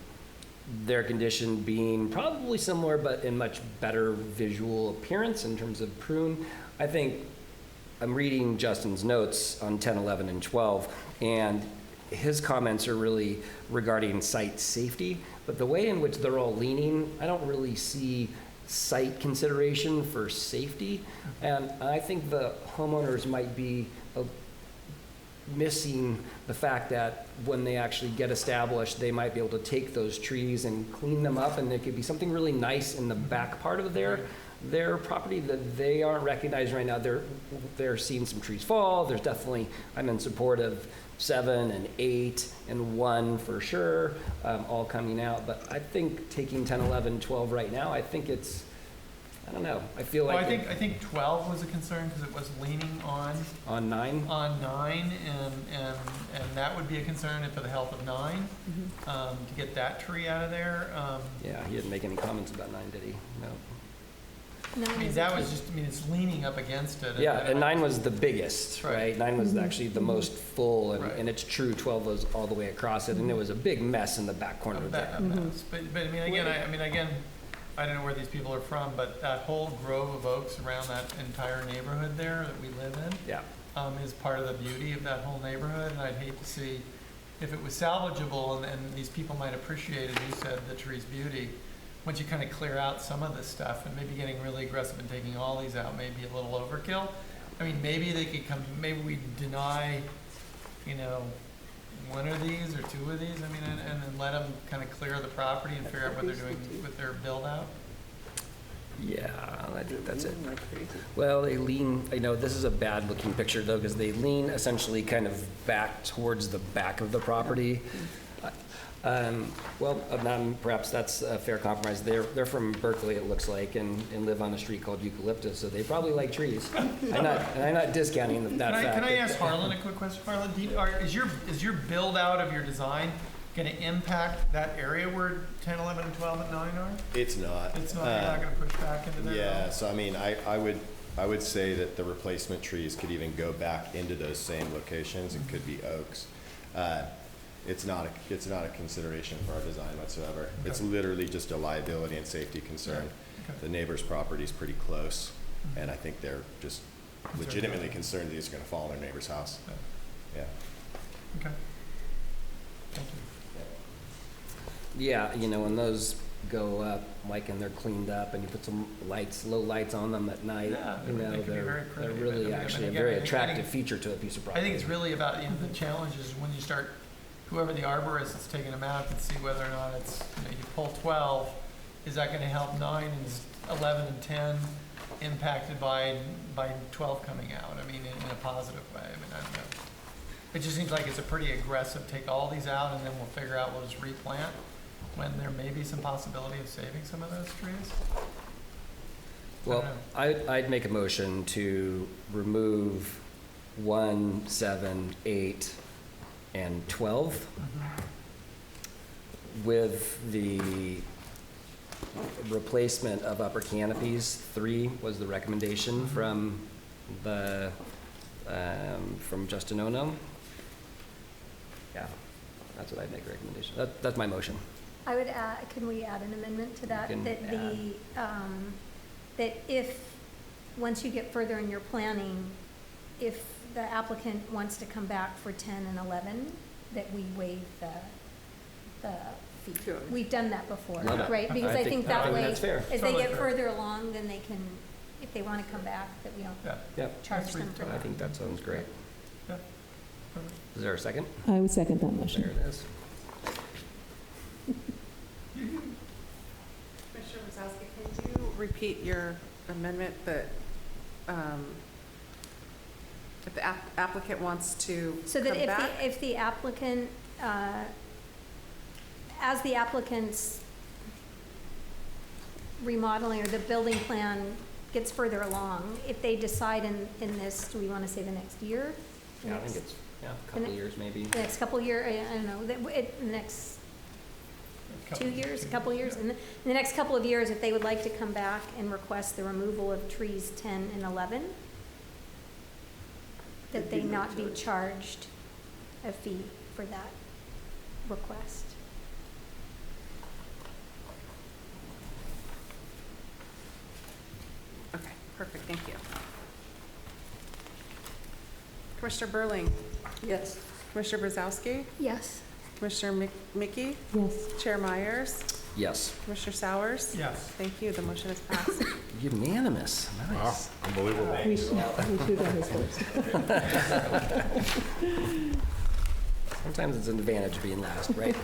their condition being probably similar, but in much better visual appearance in terms of prune. I think I'm reading Justin's notes on 10, 11, and 12, and his comments are really regarding site safety, but the way in which they're all leaning, I don't really see site consideration for safety. And I think the homeowners might be missing the fact that when they actually get established, they might be able to take those trees and clean them up, and there could be something really nice in the back part of their property that they aren't recognizing right now. They're seeing some trees fall. There's definitely, I'm in support of 7 and 8 and 1 for sure, all coming out. But I think taking 10, 11, 12 right now, I think it's, I don't know. I feel Well, like I think 12 was a concern because it was leaning on on 9. 9, and that would be a concern for the health of 9, to get that tree out of there. Yeah, he didn't make any comments about 9, did he? No. I mean, that was just, I mean, it's leaning up against it. Yeah, and 9 was the biggest, Right. right? 9 was actually the most full, Right. and it's true, 12 was all the way across it, and there was a big mess in the back corner Of there. that mess. But I mean, again, I don't know where these people are from, but that whole grove of oaks around that entire neighborhood there that we live in, Yeah. is part of the beauty of that whole neighborhood, and I'd hate to see, if it was salvageable, and these people might appreciate, as you said, the tree's beauty, once you kind of clear out some of this stuff, and maybe getting really aggressive and taking all these out may be a little overkill. I mean, maybe they could come, maybe we deny, 1 of these or 2 of these, I mean, and then let them kind of clear the property and figure out what they're doing with their build out. Yeah, I think that's it. Like crazy. Well, they lean, I know this is a bad looking picture though, because they lean essentially kind of back towards the back of the property. Perhaps that's a fair compromise. They're from Berkeley, it looks like, and live on a street called Eucalyptus, so they probably like trees. I'm not discounting that fact. Can I ask Harlan a quick question? Harlan, is your build out of your design going to impact that area where 10, 11, and 12, and 9 are? It's not. It's not, you're not going to push back into there? Yeah, so I mean, I would say that the replacement trees could even go back into those same locations. It could be oaks. It's not a consideration for our design whatsoever. Okay. It's literally just a liability and safety concern. Okay. The neighbor's property is pretty close, and I think they're just legitimately concerned that these are gonna fall on their neighbor's house. Yeah. Okay. Thank you. Yeah, when those go up, like, and they're cleaned up, and you put some low lights on them at night, Yeah, they could be very they're pretty. really I mean, actually a again, very I think- attractive feature to a piece of I property. think it's really about, the challenge is when you start, whoever the arborist is taking them out, and see whether or not it's, you pull 12, is that gonna help 9 and 11 and 10 impacted by 12 coming out? I mean, in a positive way. I mean, I don't know. It just seems like it's a pretty aggressive, take all these out and then we'll figure out, we'll just replant, when there may be some possibility of saving some of those trees. Well, I'd make a motion to remove 1, 7, 8, and 12 with the replacement of upper canopies. 3 was the recommendation from Justin Ono. Yeah, that's what I'd make a recommendation. That's my motion. I would add, can we add an amendment to that? You can That if, once you get further in your planning, if the applicant wants to come back for 10 and 11, that we waive the fee. Sure. We've done that before, Love it. right? Because I think I that think way, that's fair. as they Totally get fair. further along, then they can, if they want to come back, that we don't Yeah. Yep, charge That's them for I that. think that sounds great. Yeah. Perfect. Is there a second? I would second that There motion. it is. Commissioner Wazowski, can you repeat your amendment that, if the applicant wants to So come that back? if the applicant, as the applicant's remodeling or the building plan gets further along, if they decide in this, do we want to say the next year? Yeah, I think it's Yeah, a couple of years maybe. The next couple year, I don't know, the next 2 years, a couple years, in the next couple of years, if they would like to come back and request the removal of trees 10 and 11, that they not be charged a fee for that request. Okay, perfect, thank you. Commissioner Burling, Yes. Commissioner Brzezowski, Yes. Commissioner Mickey, Yes. Chair Myers, Yes. Commissioner Sowers. Yes. Thank you, the motion is passed. Unanimous. Nice. Unbelievable. We should have his first. Sometimes it's an advantage being last, right?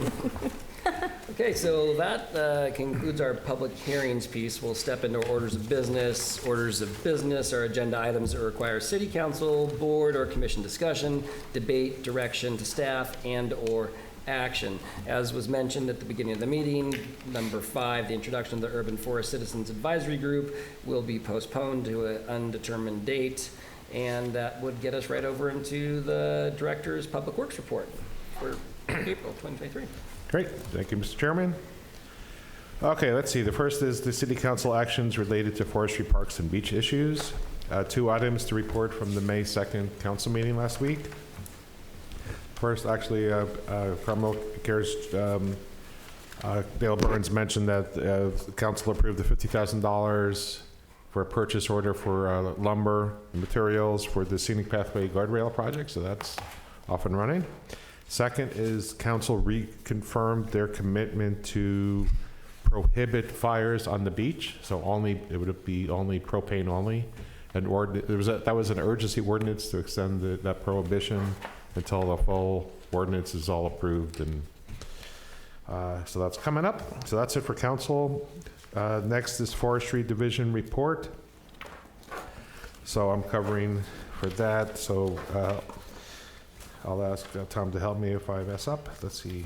Okay, so that concludes our public hearings piece. We'll step into orders of business. Orders of business are agenda items that require city council, board, or commission discussion, debate, direction to staff, and/or action. As was mentioned at the beginning of the meeting, number 5, the introduction of the Urban Forest Citizens Advisory Group will be postponed to an undetermined date, and that would get us right over into the Director's Public Works Report for April 2023. Great, thank you, Mr. Chairman. Okay, let's see, the first is the city council actions related to forestry, parks, and beach issues. 2 items to report from the May 2nd council meeting last week. First, actually, Carmel Cares, Dale Burns mentioned that the council approved the $50,000 for a purchase order for lumber and materials for the Scenic Pathway Guardrail project, so that's off and running. Second is council reconfirmed their commitment to prohibit fires on the beach, so it would be only propane only. And that was an urgency ordinance to extend that prohibition until the full ordinance is all approved, and so that's coming up. So that's it for council. Next is Forestry Division report. So I'm covering for that. So I'll ask Tom to help me if I mess up. Let's see.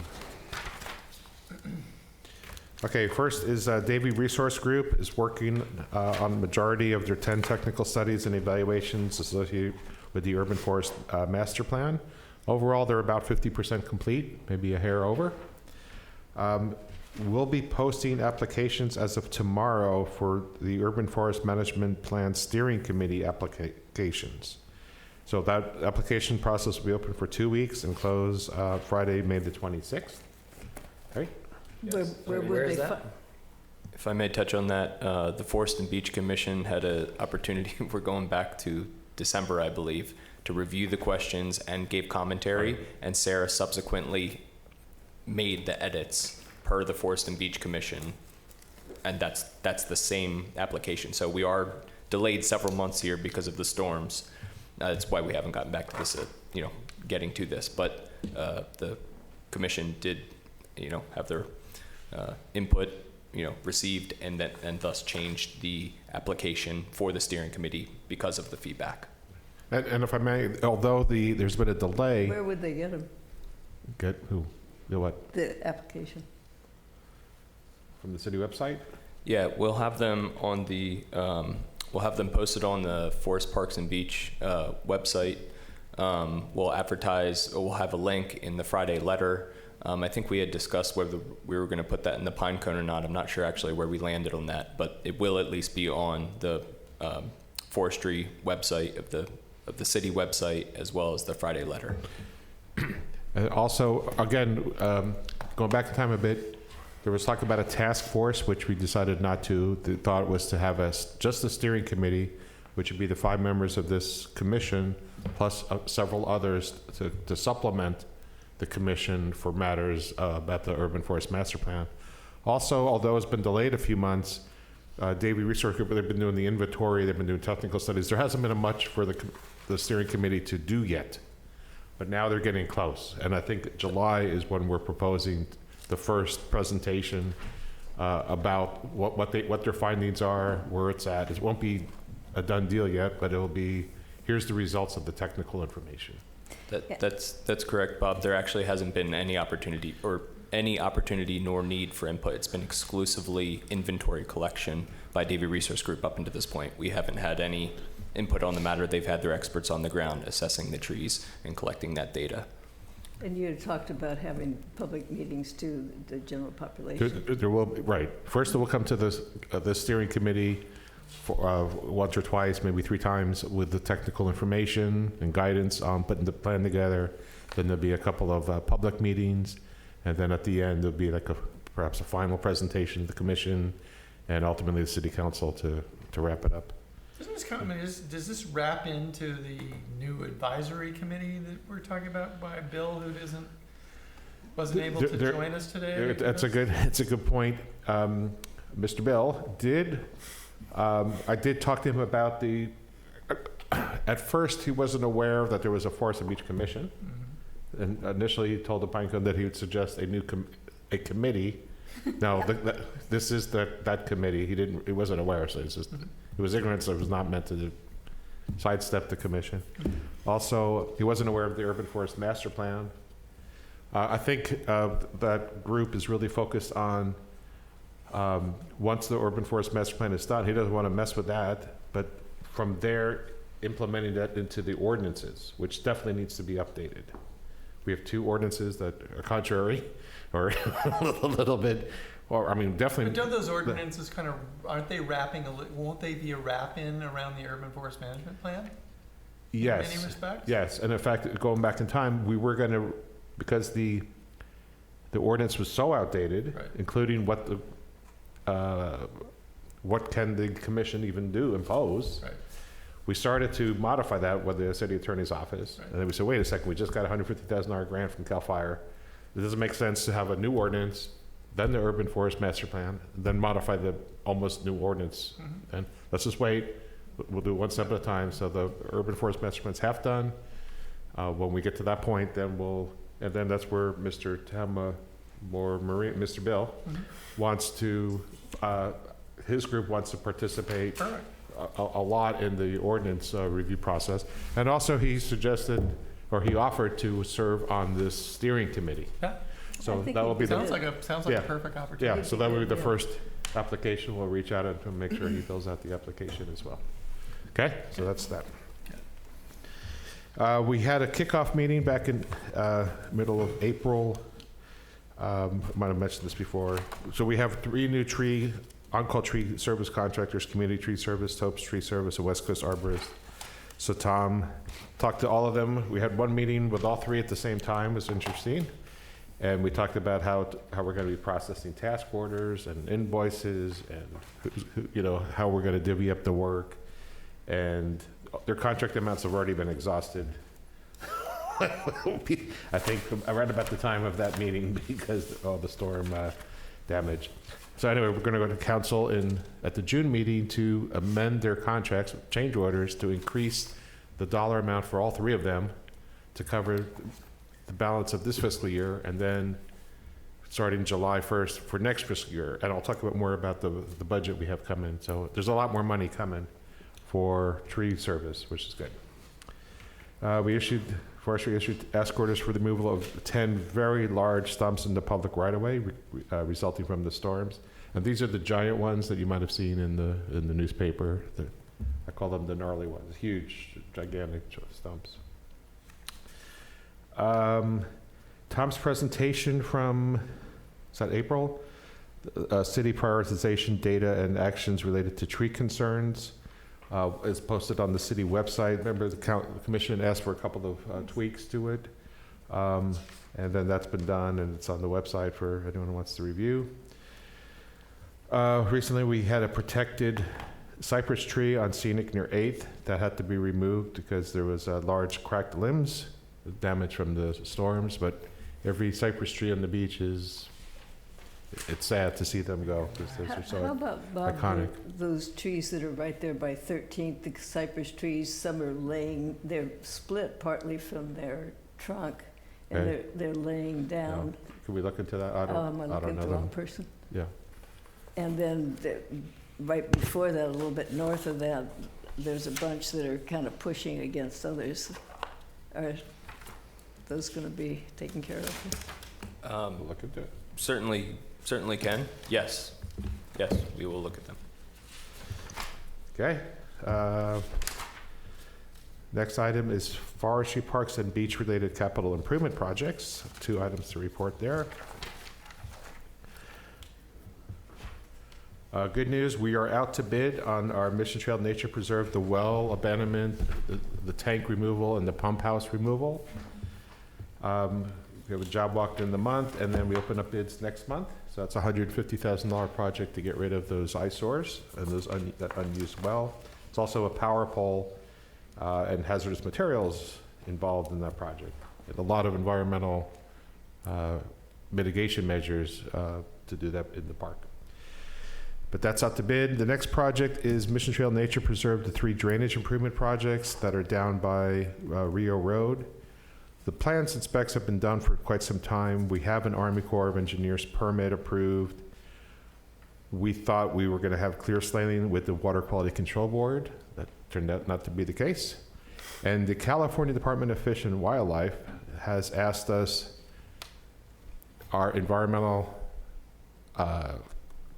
Okay, first is Davie Resource Group is working on the majority of their 10 technical studies and evaluations associated with the Urban Forest Master Plan. Overall, they're about 50% complete, maybe a hair over. We'll be posting applications as of tomorrow for the Urban Forest Management Plan Steering Committee applications. So that application process will be open for 2 weeks and close Friday, May the 26th. Okay. Where Where would is they, that? If I may touch on that, the Forest and Beach Commission had an opportunity, we're going back to December, I believe, to review the questions and gave commentary, and Sarah subsequently made the edits per the Forest and Beach Commission, and that's the same application. So we are delayed several months here because of the storms. That's why we haven't gotten back to this, getting to this. But the commission did, have their input, received, and thus changed the application for the steering committee because of the feedback. And if I may, although there's been a delay. where would they get them, Get who? Get what? the application? From the city website? Yeah, we'll have them on the, we'll have them posted on the Forest Parks and Beach website. We'll advertise, we'll have a link in the Friday letter. I think we had discussed whether we were going to put that in the Pine Cone or not. I'm not sure actually where we landed on that, but it will at least be on the forestry website of the city website, as well as the Friday letter. And also, again, going back in time a bit, there was talk about a task force, which we decided not to. The thought was to have just a steering committee, which would be the 5 members of this commission, plus several others to supplement the commission for matters about the Urban Forest Master Plan. Also, although it's been delayed a few months, Davie Research Group, they've been doing the inventory, they've been doing technical studies. There hasn't been much for the steering committee to do yet, but now they're getting close. And I think July is when we're proposing the first presentation about what their findings are, where it's at. It won't be a done deal yet, but it'll be, here's the results of the technical information. That's correct, Bob. There actually hasn't been any opportunity, or any opportunity nor need for input. It's been exclusively inventory collection by Davie Resource Group up until this point. We haven't had any input on the matter. They've had their experts on the ground assessing the trees and collecting that data. And you had talked about having public meetings to the general population. There will be, right. First, it will come to the steering committee for, once or twice, maybe 3 times, with the technical information and guidance on putting the plan together. Then there'll be a couple of public meetings, and then at the end, there'll be like perhaps a final presentation to the commission, and ultimately the city council to wrap it up. Doesn't this come, I mean, does this wrap into the new advisory committee that we're talking about by Bill, who wasn't able to join us today? It's a good point. Mr. Bill did, I did talk to him about at first he wasn't aware that there was a Forest and Beach Commission. Mm-hmm. And initially he told the Pinecone that he would suggest a committee. No, this is that committee. He wasn't aware, so it's just, it was ignorance. It was not meant to sidestep the commission. Also, he wasn't aware of the Urban Forest Master Plan. I think that group is really focused on, once the Urban Forest Master Plan is done, he doesn't want to mess with that, but from there, implementing that into the ordinances, which definitely needs to be updated. We have 2 ordinances that are contrary, or a little bit, or I mean, definitely. But don't those ordinances kind of, aren't they won't they be a wrap-in around the Urban Forest Management Plan? Yes. In many respects? Yes, and in fact, going back in time, we were going to, because the ordinance was so outdated, Right. including what can the commission even impose. Right. We started to modify that with the city attorney's office. Right. And then we said, wait a second, we just got a $150,000 grant from CAL FIRE. It doesn't make sense to have a new ordinance, then the Urban Forest Master Plan, then modify the almost new ordinance. Mm-hmm. And let's just wait. We'll do it one step at a time. So the Urban Forest Master Plan's half done. When we get to that point, then and then that's where Mr. Mr. Bill wants to, his group wants to participate Perfect. a lot in the ordinance review process. And also he suggested, or he offered to serve on this steering committee. Yeah. So I think that will be Sounds the, like a Yeah. perfect opportunity. yeah, so that will be the first application. We'll reach out and make sure he fills out the application as well. Okay, so that's that. We had a kickoff meeting back in middle of April. Might have mentioned this before. So we have 3 new on-call tree service contractors: Community Tree Service, Topes Tree Service, and West Coast Arborist. So Tom talked to all of them. We had one meeting with all 3 at the same time. It was interesting. And we talked about how we're going to be processing task orders and invoices, and how we're going to divvy up the work. And their contract amounts have already been exhausted. I think around about the time of that meeting, because of all the storm damage. So anyway, we're going to go to council at the June meeting to amend their contracts, change orders, to increase the dollar amount for all 3 of them to cover the balance of this fiscal year, and then starting July 1st for next fiscal year. And I'll talk more about the budget we have coming. So there's a lot more money coming for tree service, which is good. Forestry issued task orders for the removal of 10 very large stumps in the public right-of-way resulting from the storms. And these are the giant ones that you might have seen in the newspaper. I call them the gnarly ones, huge, gigantic stumps. Tom's presentation from, is that April? City prioritization data and actions related to tree concerns is posted on the city website. Remember, the commission asked for a couple of tweaks to it. And then that's been done, and it's on the website for anyone who wants to review. Recently, we had a protected cypress tree on Scenic near 8th that had to be removed because there was large cracked limbs, damage from the storms. But every cypress tree on the beach it's sad to see them go because those are so How about, Bob, iconic. those trees that are right there by 13th, the cypress trees, some are they're split partly from their trunk, and Okay. they're laying down. Can we look into that? I Am I don't looking at know the wrong them. person? Yeah. And then right before that, a little bit north of that, there's a bunch that are kind of pushing against others. Are those going to be taken care of? We'll look into it. Certainly can. Yes. Yes, we will look at them. Okay. Next item is forestry, parks, and beach-related capital improvement projects. 2 items to report there. Good news, we are out to bid on our Mission Trail Nature Preserve, the well abandonment, the tank removal, and the pump house removal. We have a job walked in the month, and then we open up bids next month. So that's a $150,000 project to get rid of those eyesores and those that unused well. It's also a power pole and hazardous materials involved in that project. And a lot of environmental mitigation measures to do that in the park. But that's out to bid. The next project is Mission Trail Nature Preserve, the 3 drainage improvement projects that are down by Rio Road. The plans and specs have been done for quite some time. We have an Army Corps of Engineers permit approved. We thought we were going to have clear sailing with the Water Quality Control Board. That turned out not to be the case. And the California Department of Fish and Wildlife has asked us, our environmental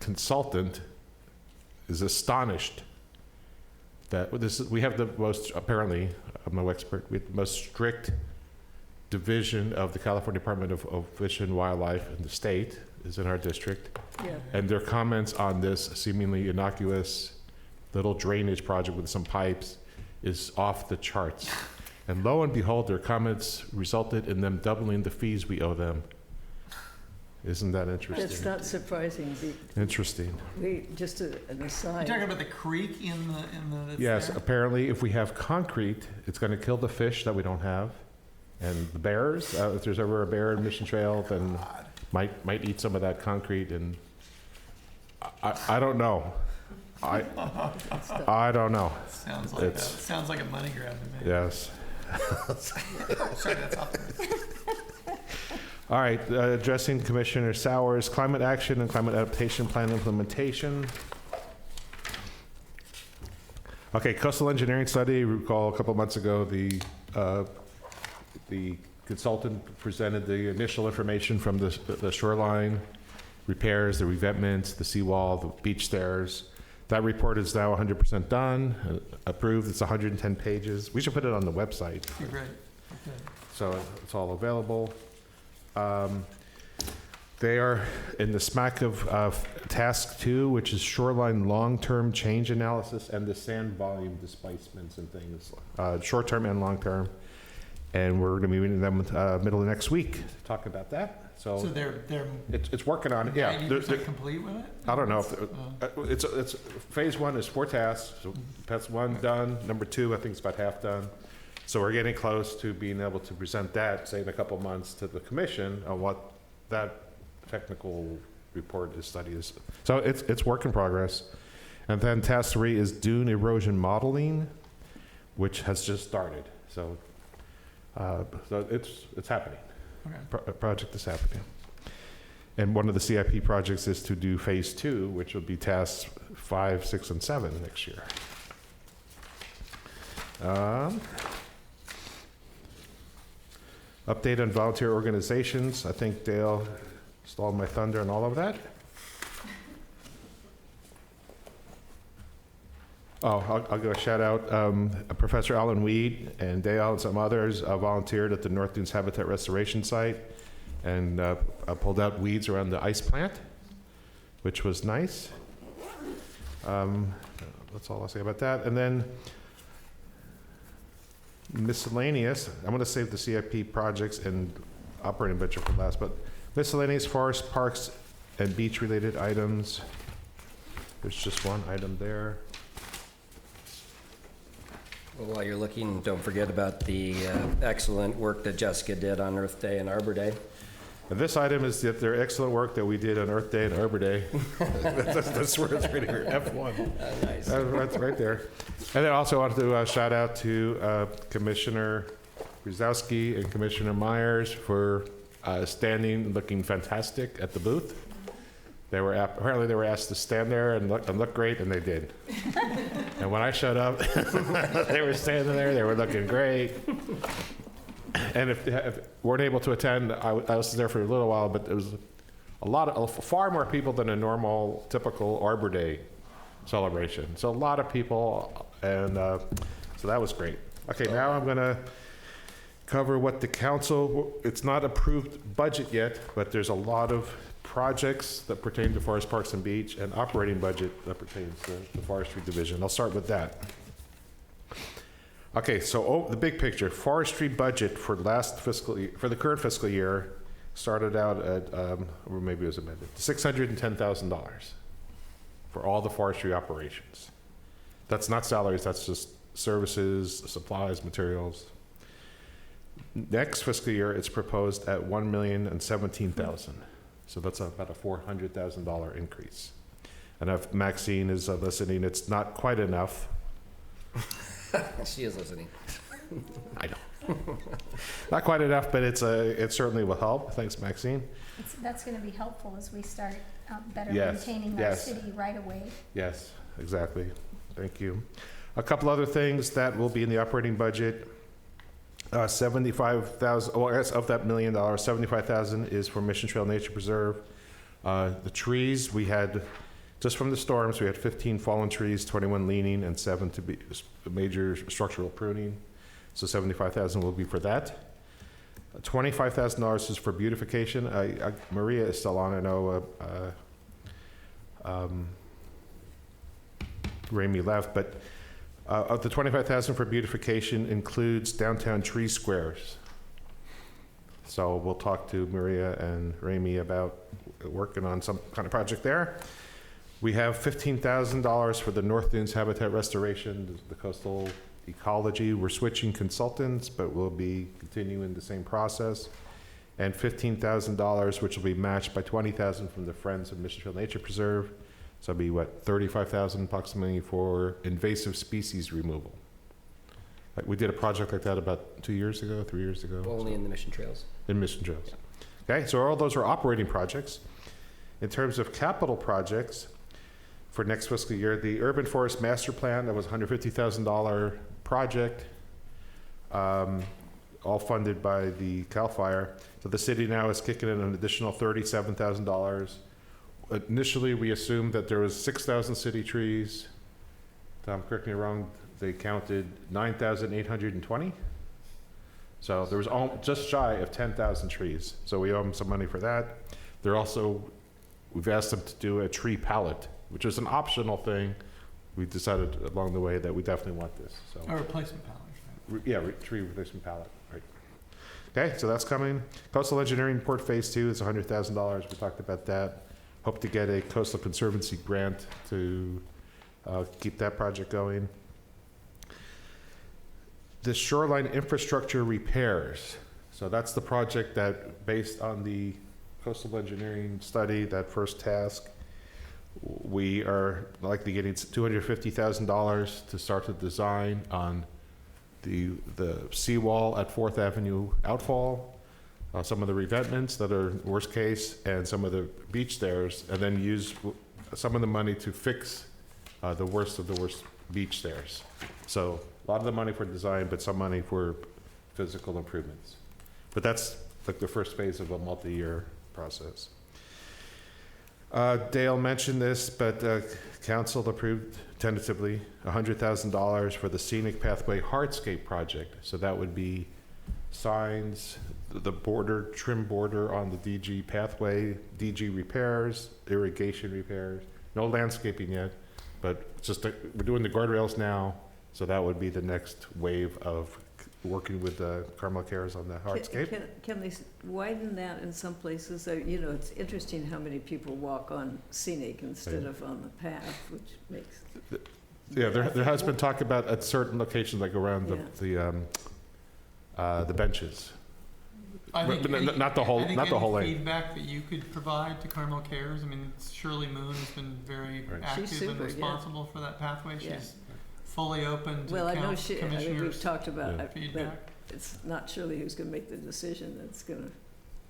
consultant is astonished that we have the most, apparently, I'm no expert, we have the most strict division of the California Department of Fish and Wildlife in the state is in our district. Yeah. And their comments on this seemingly innocuous little drainage project with some pipes is off the charts. And lo and behold, their comments resulted in them doubling the fees we owe them. Isn't that interesting? It's not surprising. Interesting. Just an You're aside. talking about the creek in the. that's Yes, there? apparently if we have concrete, it's going to kill the fish that we don't have. And the bears, if there's ever a bear in Mission Trail, then might eat some of that concrete. And I don't know. I don't know. Sounds like a money grab to me. Yes. Sorry, that's off the All right, addressing Commissioner Sauer's climate action and climate adaptation plan implementation. Okay, coastal engineering study. Recall a couple months ago, the consultant presented the initial information from the shoreline repairs, the revetments, the seawall, the beach stairs. That report is now 100% done, approved. It's 110 pages. We should put it on the website. You're great. Okay. So it's all available. They are in the smack of task 2, which is shoreline long-term change analysis and the sand volume displacements and things, short-term and long-term. And we're going to be meeting them middle of next week to talk about that. So they're It's working on it. Yeah, 90% complete with it? I don't know if it's phase 1 is 4 tasks. So that's 1 done. Number 2, I think, is about half done. So we're getting close to being able to present that, say, in a couple months to the commission on what that technical report is study is. So it's work in progress. And then task 3 is dune erosion modeling, which has just started. So it's happening. Okay. Project is happening. And one of the CIP projects is to do phase 2, which will be tasks 5, 6, and 7 next year. Update on volunteer organizations. I think Dale stole my thunder and all of that. Oh, I'll give a shout out. Professor Alan Weed and Dale and some others volunteered at the North Dunes Habitat Restoration Site and pulled out weeds around the ice plant, which was nice. That's all I'll say about that. And then miscellaneous, I'm going to save the CIP projects and operating budget for last, but miscellaneous forest, parks, and beach-related items. There's just one item there. Well, while you're looking, don't forget about the excellent work that Jessica did on Earth Day and Arbor Day. And this item is their excellent work that we did on Earth Day and Arbor Day. That's where it's right here, F1. Nice. That's right there. And then also wanted to shout out to Commissioner Brzezowski and Commissioner Myers for standing, looking fantastic at the booth. Apparently they were asked to stand there and look great, and they did. And when I showed up, they were standing there. They were looking great. And if weren't able to attend, I was there for a little while, but it was far more people than a normal, typical Arbor Day celebration. So a lot of people, and so that was great. Okay, now I'm gonna cover what the council, it's not approved budget yet, but there's a lot of projects that pertain to Forest Parks and Beach and operating budget that pertains to the Forestry Division. I'll start with that. Okay, so the big picture, forestry budget for last fiscal year, for the current fiscal year, started out at, or maybe it was amended, $610,000 for all the forestry operations. That's not salaries, that's just services, supplies, materials. Next fiscal year, it's proposed at $1,017,000. So that's about a $400,000 increase. And if Maxine is listening, it's not quite enough. She is listening. I know. Not quite enough, but it certainly will help. Thanks, Maxine. That's going to be helpful as we start better Yes, maintaining our yes. city right away. Yes, exactly. Thank you. A couple other things that will be in the operating budget. 75,000, well, I guess of that $1 million, 75,000 is for Mission Trail Nature Preserve. The trees, we had, just from the storms, we had 15 fallen trees, 21 leaning, and 7 to be major structural pruning. So 75,000 will be for that. $25,000 is for beautification. Maria is still on, I know. Ramey left, but of the $25,000 for beautification includes downtown tree squares. So we'll talk to Maria and Ramey about working on some kind of project there. We have $15,000 for the North Dunes habitat restoration, the coastal ecology. We're switching consultants, but we'll be continuing the same process. And $15,000, which will be matched by $20,000 from the Friends of Mission Trail Nature Preserve. So it'll be what, $35,000 approximately for invasive species removal. Like we did a project like that about 2 years ago, 3 years ago. Only in the mission trails. In Mission Trails. Okay, so all those are operating projects. In terms of capital projects for next fiscal year, the Urban Forest Master Plan, that was a $150,000 project, all funded by the CAL FIRE. So the city now is kicking in an additional $37,000. Initially, we assumed that there was 6,000 city trees. Tom, correct me wrong, they counted 9,820. So there was just shy of 10,000 trees. So we owe them some money for that. They're also, we've asked them to do a tree pallet, which is an optional thing. We decided along the way that we definitely want this. So A replacement pallet, right? yeah, tree replacement pallet, right. Okay, so that's coming. Coastal Engineering Port Phase 2 is $100,000. We talked about that. Hope to get a Coastal Conservancy grant to keep that project going. The shoreline infrastructure repairs. So that's the project that, based on the coastal engineering study, that first task, we are likely getting $250,000 to start the design on the seawall at 4th Avenue outfall, some of the revetments that are worst case, and some of the beach stairs, and then use some of the money to fix the worst of the worst beach stairs. So a lot of the money for design, but some money for physical improvements. But that's like the first phase of a multi-year process. Dale mentioned this, but council approved tentatively $100,000 for the Scenic Pathway Hardscape project. So that would be signs, the border, trim border on the DG pathway, DG repairs, irrigation repairs, no landscaping yet, but just we're doing the guardrails now, so that would be the next wave of working with the Carmel Cares on the hardscape. Can they widen that in some places? You know, it's interesting how many people walk on scenic instead of on the path, which makes. Yeah, there has been talk about at certain locations, like around the benches. I think Not the whole any lane. feedback that you could provide to Carmel Cares. I mean, Shirley Moon has been very Right. active She's super, and responsible for that pathway. Yeah. She's fully open to Well, I know council I think commissioners' we've talked about it, feedback. but it's not Shirley who's gonna make the decision.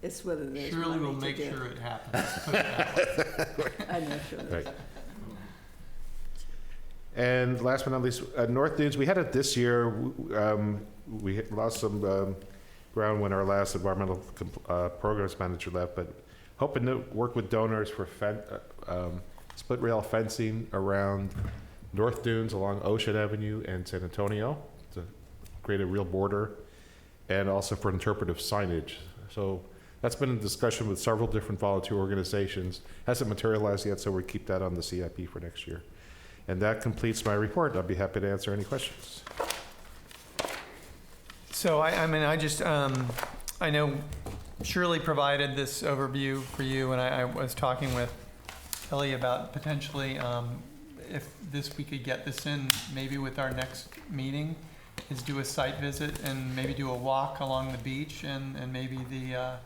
It's whether there's Shirley will money make to get. sure it happens. Put it that way. I know Shirley. Right. And last but not least, North Dunes, we had it this year. We lost some ground when our last environmental programs manager left, but hoping to work with donors for split rail fencing around North Dunes along Ocean Avenue and San Antonio to create a real border, and also for interpretive signage. So that's been in discussion with several different volunteer organizations. Hasn't materialized yet, so we'll keep that on the CIP for next year. And that completes my report. I'll be happy to answer any questions. So I know Shirley provided this overview for you, and I was talking with Kelly about potentially, if we could get this in, maybe with our next meeting, is do a site visit and maybe do a walk along the beach and maybe the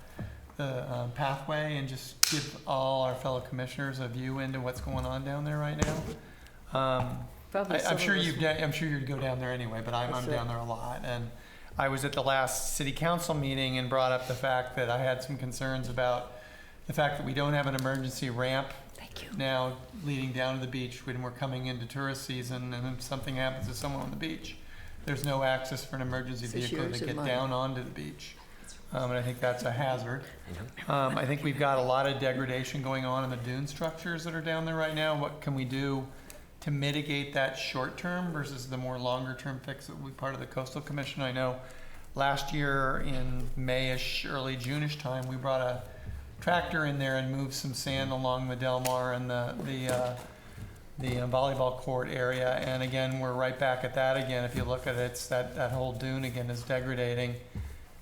pathway, and just give all our fellow commissioners a view into what's going on down there right now. I'm sure you'd go down there anyway, but I'm down there a lot. And I was at the last city council meeting and brought up the fact that I had some concerns about the fact that we don't have an emergency ramp now leading down to the beach when we're coming into tourist season, and if something happens to someone on the beach, there's no access for an emergency vehicle to get down onto the beach. And I think that's a hazard. I think we've got a lot of degradation going on in the dune structures that are down there right now. What can we do to mitigate that short term versus the more longer term fix that will be part of the Coastal Commission? I know last year in May-ish, early June-ish time, we brought a tractor in there and moved some sand along the Del Mar and the volleyball court area. And again, we're right back at that again. If you look at it, it's that whole dune again is degrading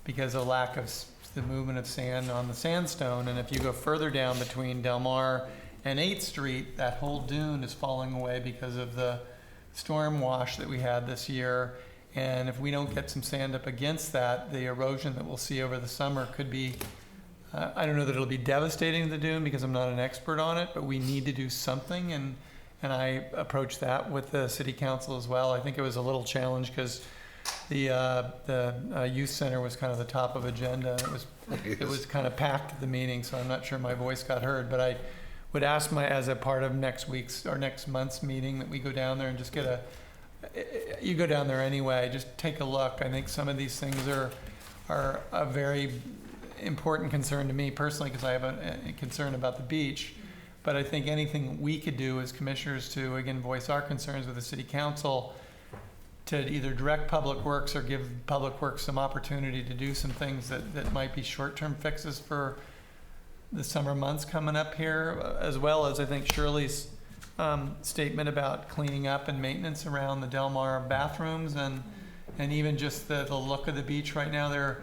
because of lack of the movement of sand on the sandstone. And if you go further down between Del Mar and 8th Street, that whole dune is falling away because of the storm wash that we had this year. And if we don't get some sand up against that, the erosion that we'll see over the summer could be, I don't know that it'll be devastating to the dune because I'm not an expert on it, but we need to do something. And I approached that with the city council as well. I think it was a little challenge because the youth center was kind of the top of agenda. It was kind of packed at the meeting, so I'm not sure my voice got heard. But I would ask as a part of next month's meeting that we go down there and just you go down there anyway, just take a look. I think some of these things are a very important concern to me personally because I have a concern about the beach. But I think anything we could do as commissioners to, again, voice our concerns with the city council to either direct Public Works or give Public Works some opportunity to do some things that might be short-term fixes for the summer months coming up here, as well as I think Shirley's statement about cleaning up and maintenance around the Del Mar bathrooms and even just the look of the beach right now.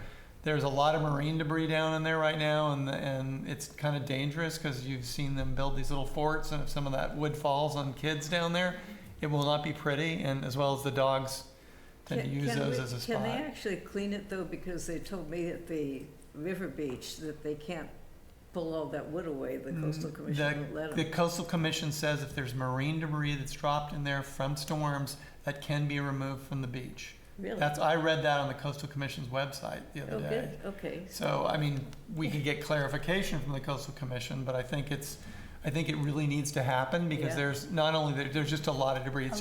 There's a lot of marine debris down in there right now, and it's kind of dangerous because you've seen them build these little forts, and if some of that wood falls on kids down there, it will not be pretty, and as well as the dogs tend to use those as a spot. Can they actually clean it though? Because they told me at the river beach that they can't pull all that wood away. The Coastal Commission won't let them. The Coastal Commission says if there's marine debris that's dropped in there from storms, that can be removed from the beach. Really? I read that on the Coastal Commission's website the other day. Okay. So, I mean, we could get clarification from the Coastal Commission, but I think it really needs to happen because there's not only there's just a lot of debris.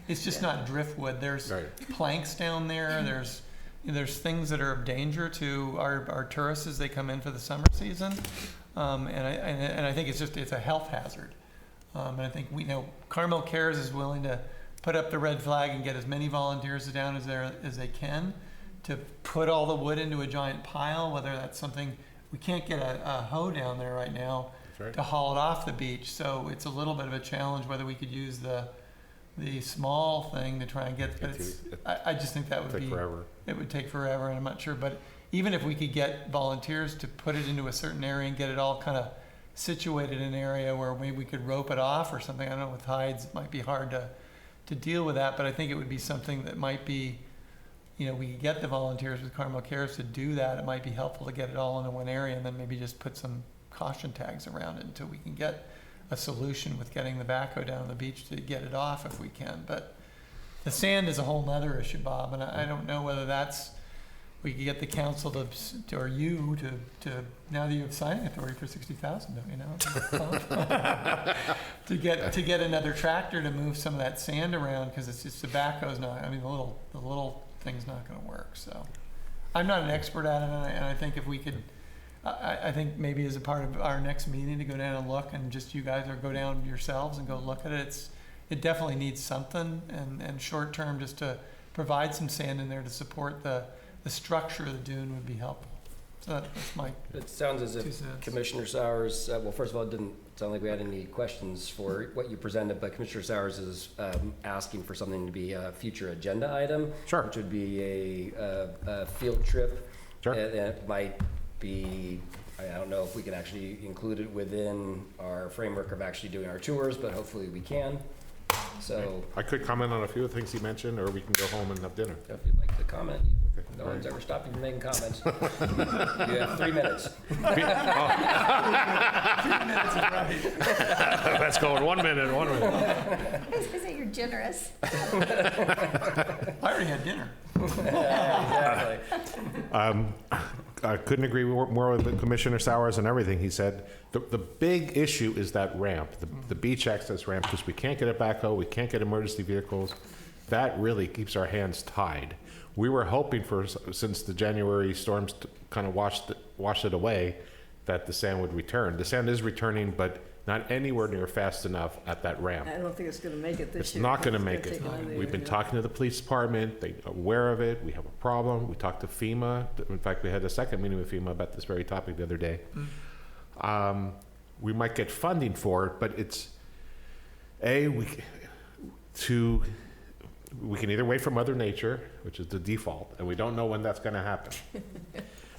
It's just not driftwood. There's planks down there. There's things that are of danger to our tourists as they come in for the summer season, and I think it's a health hazard. And I think we know Carmel Cares is willing to put up the red flag and get as many volunteers down as they can to put all the wood into a giant pile. Whether that's something we can't get a hoe down there right now to haul it off the beach, so it's a little bit of a challenge whether we could use the small thing to try and get. But I just think that would take forever. It would take forever, and I'm not sure. But even if we could get volunteers to put it into a certain area and get it all kind of situated in an area where maybe we could rope it off or something. I don't know, with hides it might be hard to deal with that, but I think it would be something that might be, we could get the volunteers with Carmel Cares to do that. It might be helpful to get it all into one area and then maybe just put some caution tags around it until we can get a solution with getting the backhoe down on the beach to get it off if we can. But the sand is a whole nother issue, Bob, and I don't know whether we could get the council or you to now that you have signing authority for $60,000, don't you know? to get another tractor to move some of that sand around because it's just the backhoe's not. I mean, the little thing's not going to work. So I'm not an expert at it, and I think if we could I think maybe as a part of our next meeting to go down and look, and just you guys, or go down yourselves and go look at it. It definitely needs something, and short term, just to provide some sand in there to support the structure of the dune would be helpful. So that's my It sounds as 2 if cents. Commissioner Sowers, well, first of all, it didn't sound like we had any questions for what you presented, but Commissioner Sowers is asking for something to be a future agenda item. Sure. Which would be a field trip. Sure. And it might be, I don't know if we can actually include it within our framework of actually doing our tours, but hopefully we can. So I could comment on a few of the things he mentioned, or we can go home and have dinner. if you'd like to comment, Okay. no one's ever stopped you from making comments. You have 3 minutes. Let's go in 1 minute, 1 minute. I was gonna say you're generous. I already had dinner. Exactly. I couldn't agree more with Commissioner Sowers and everything he said. The big issue is that ramp, the beach access ramp, because we can't get a backhoe, we can't get emergency vehicles. That really keeps our hands tied. We were hoping for, since the January storms kind of washed it away, that the sand would return. The sand is returning, but not anywhere near fast enough at that ramp. I don't think it's going to make it this It's year. not going to gonna make it. take another We've year, been yeah. talking to the police department, they're aware of it, we have a problem, we talked to FEMA. In fact, we had a second meeting with FEMA about this very topic the other day. We might get funding for it, but it's, we can either wait for Mother Nature, which is the default, and we don't know when that's going to happen.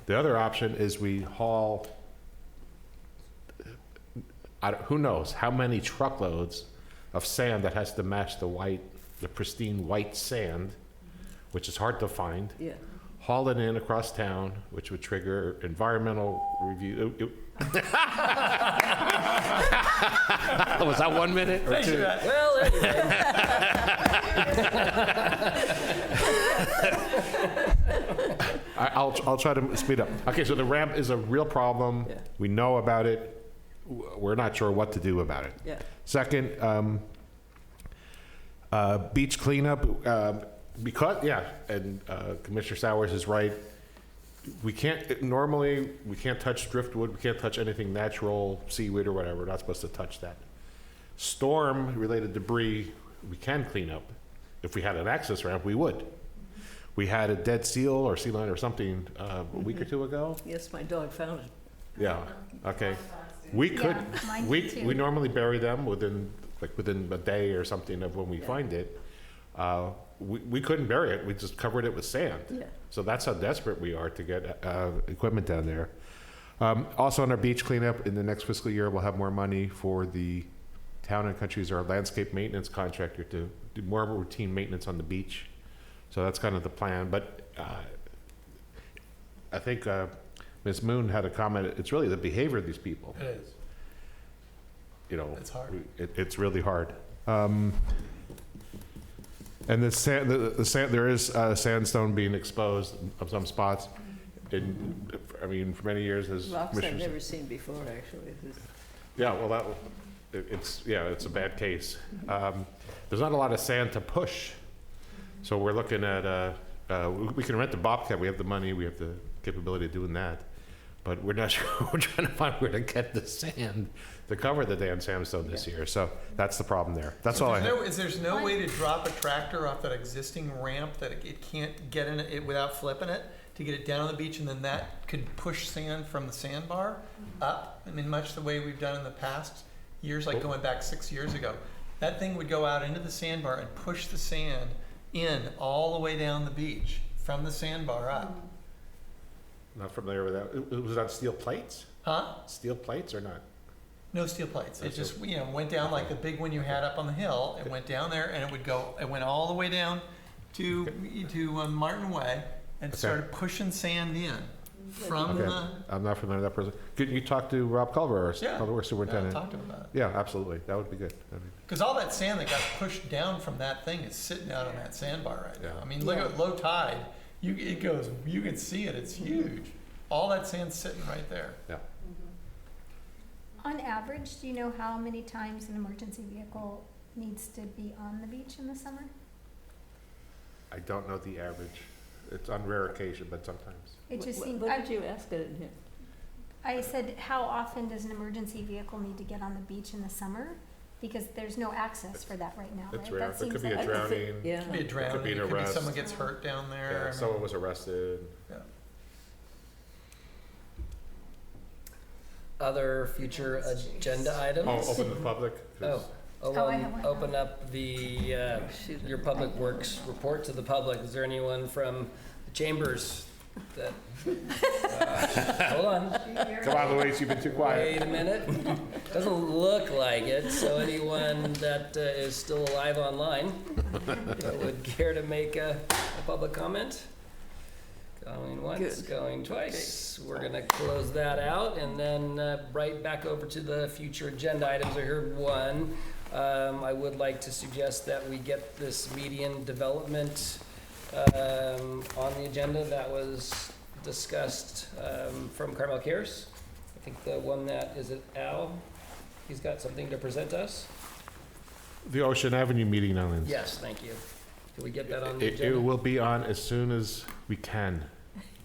The other option is we haul, who knows how many truckloads of sand that has to match the pristine white sand, which is hard to find. Yeah. Haul it in across town, which would trigger environmental review. Was that 1 minute or 2? Well, anyway. I'll try to speed up. Okay, so the ramp is a real problem. Yeah. We know about it. We're not sure what to do about it. Yeah. Second, beach cleanup, and Commissioner Sowers is right. We can't touch driftwood, we can't touch anything natural, seaweed or whatever, we're not supposed to touch that. Storm-related debris, we can clean up. If we had an access ramp, we would. We had a dead seal or sea lion or something a week or 2 ago. Yes, my dog found it. Yeah, okay. We could, Yeah, mine we did too. we normally bury them within a day or something of when we find it. We couldn't bury it, we just covered it with sand. Yeah. So that's how desperate we are to get equipment down there. Also on our beach cleanup, in the next fiscal year, we'll have more money for the Town and Country's, our landscape maintenance contractor, to do more routine maintenance on the beach. So that's kind of the plan, but I think Ms. Moon had a comment, it's really the behavior of these people. It is. You know, It's hard. It's really hard. And the sand, there is sandstone being exposed of some spots. For many years as Rocks I've commissioners. never seen before, actually. Yeah, well, it's a bad case. There's not a lot of sand to push. So we're looking at, we can rent the Bobcat, we have the money, we have the capability of doing that. But we're not sure, we're trying to find where to get the sand to cover the damn sandstone this year. So that's the problem there. That's all I have. There's no way to drop a tractor off that existing ramp that it can't get in it without flipping it to get it down on the beach, and then that could push sand from the sandbar up. I mean, much the way we've done in the past years, like going back 6 years ago. That thing would go out into the sandbar and push the sand in all the way down the beach from the sandbar up. Not familiar with that. Was that steel plates? Huh? Steel plates or not? No steel plates. It That's just, went down like the big one you had up on the hill. It went down there and it went all the way down to Martin Way and Okay. started pushing sand in from Okay, the, I'm not familiar with that person. Could you talk to Rob Culver, our yeah. our Yeah, superintendent? talk to him about it. Yeah, absolutely. That would be good. Because all that sand that got pushed down from that thing is sitting out on that sandbar right now. Yeah. I mean, look at low tide. You can see it. It's huge. All that sand's sitting right there. Yeah. On average, do you know how many times an emergency vehicle needs to be on the beach in the summer? I don't know the average. It's on rare occasion, but sometimes. It just seems, What did you ask it in here? I said, how often does an emergency vehicle need to get on the beach in the summer? Because there's no access for that right now, right? It's rare. That It seems could be a like- drowning. Yeah. Could be a It could drowning, be it an could be arrest. someone gets hurt down there. Yeah, I mean, someone was arrested. yeah. Other future agenda items? Oh, open to the public? 'Cause- I have one. Open up the, your Public Works report to the public. Is there anyone from the chambers that, hold on, Come on, Louise, you've been too quiet. wait a minute. Doesn't look like it, so anyone that is still alive online that would care to make a public comment? Going once, Good. going twice. We're gonna close that out and then right back over to the future agenda items. I heard one. I would like to suggest that we get this median development on the agenda that was discussed from Carmel Cares. I think the one that, is it Al? He's got something to present us? The Ocean Avenue meeting on this. Yes, thank you. Can we get that on the It agenda will be on as soon as we can.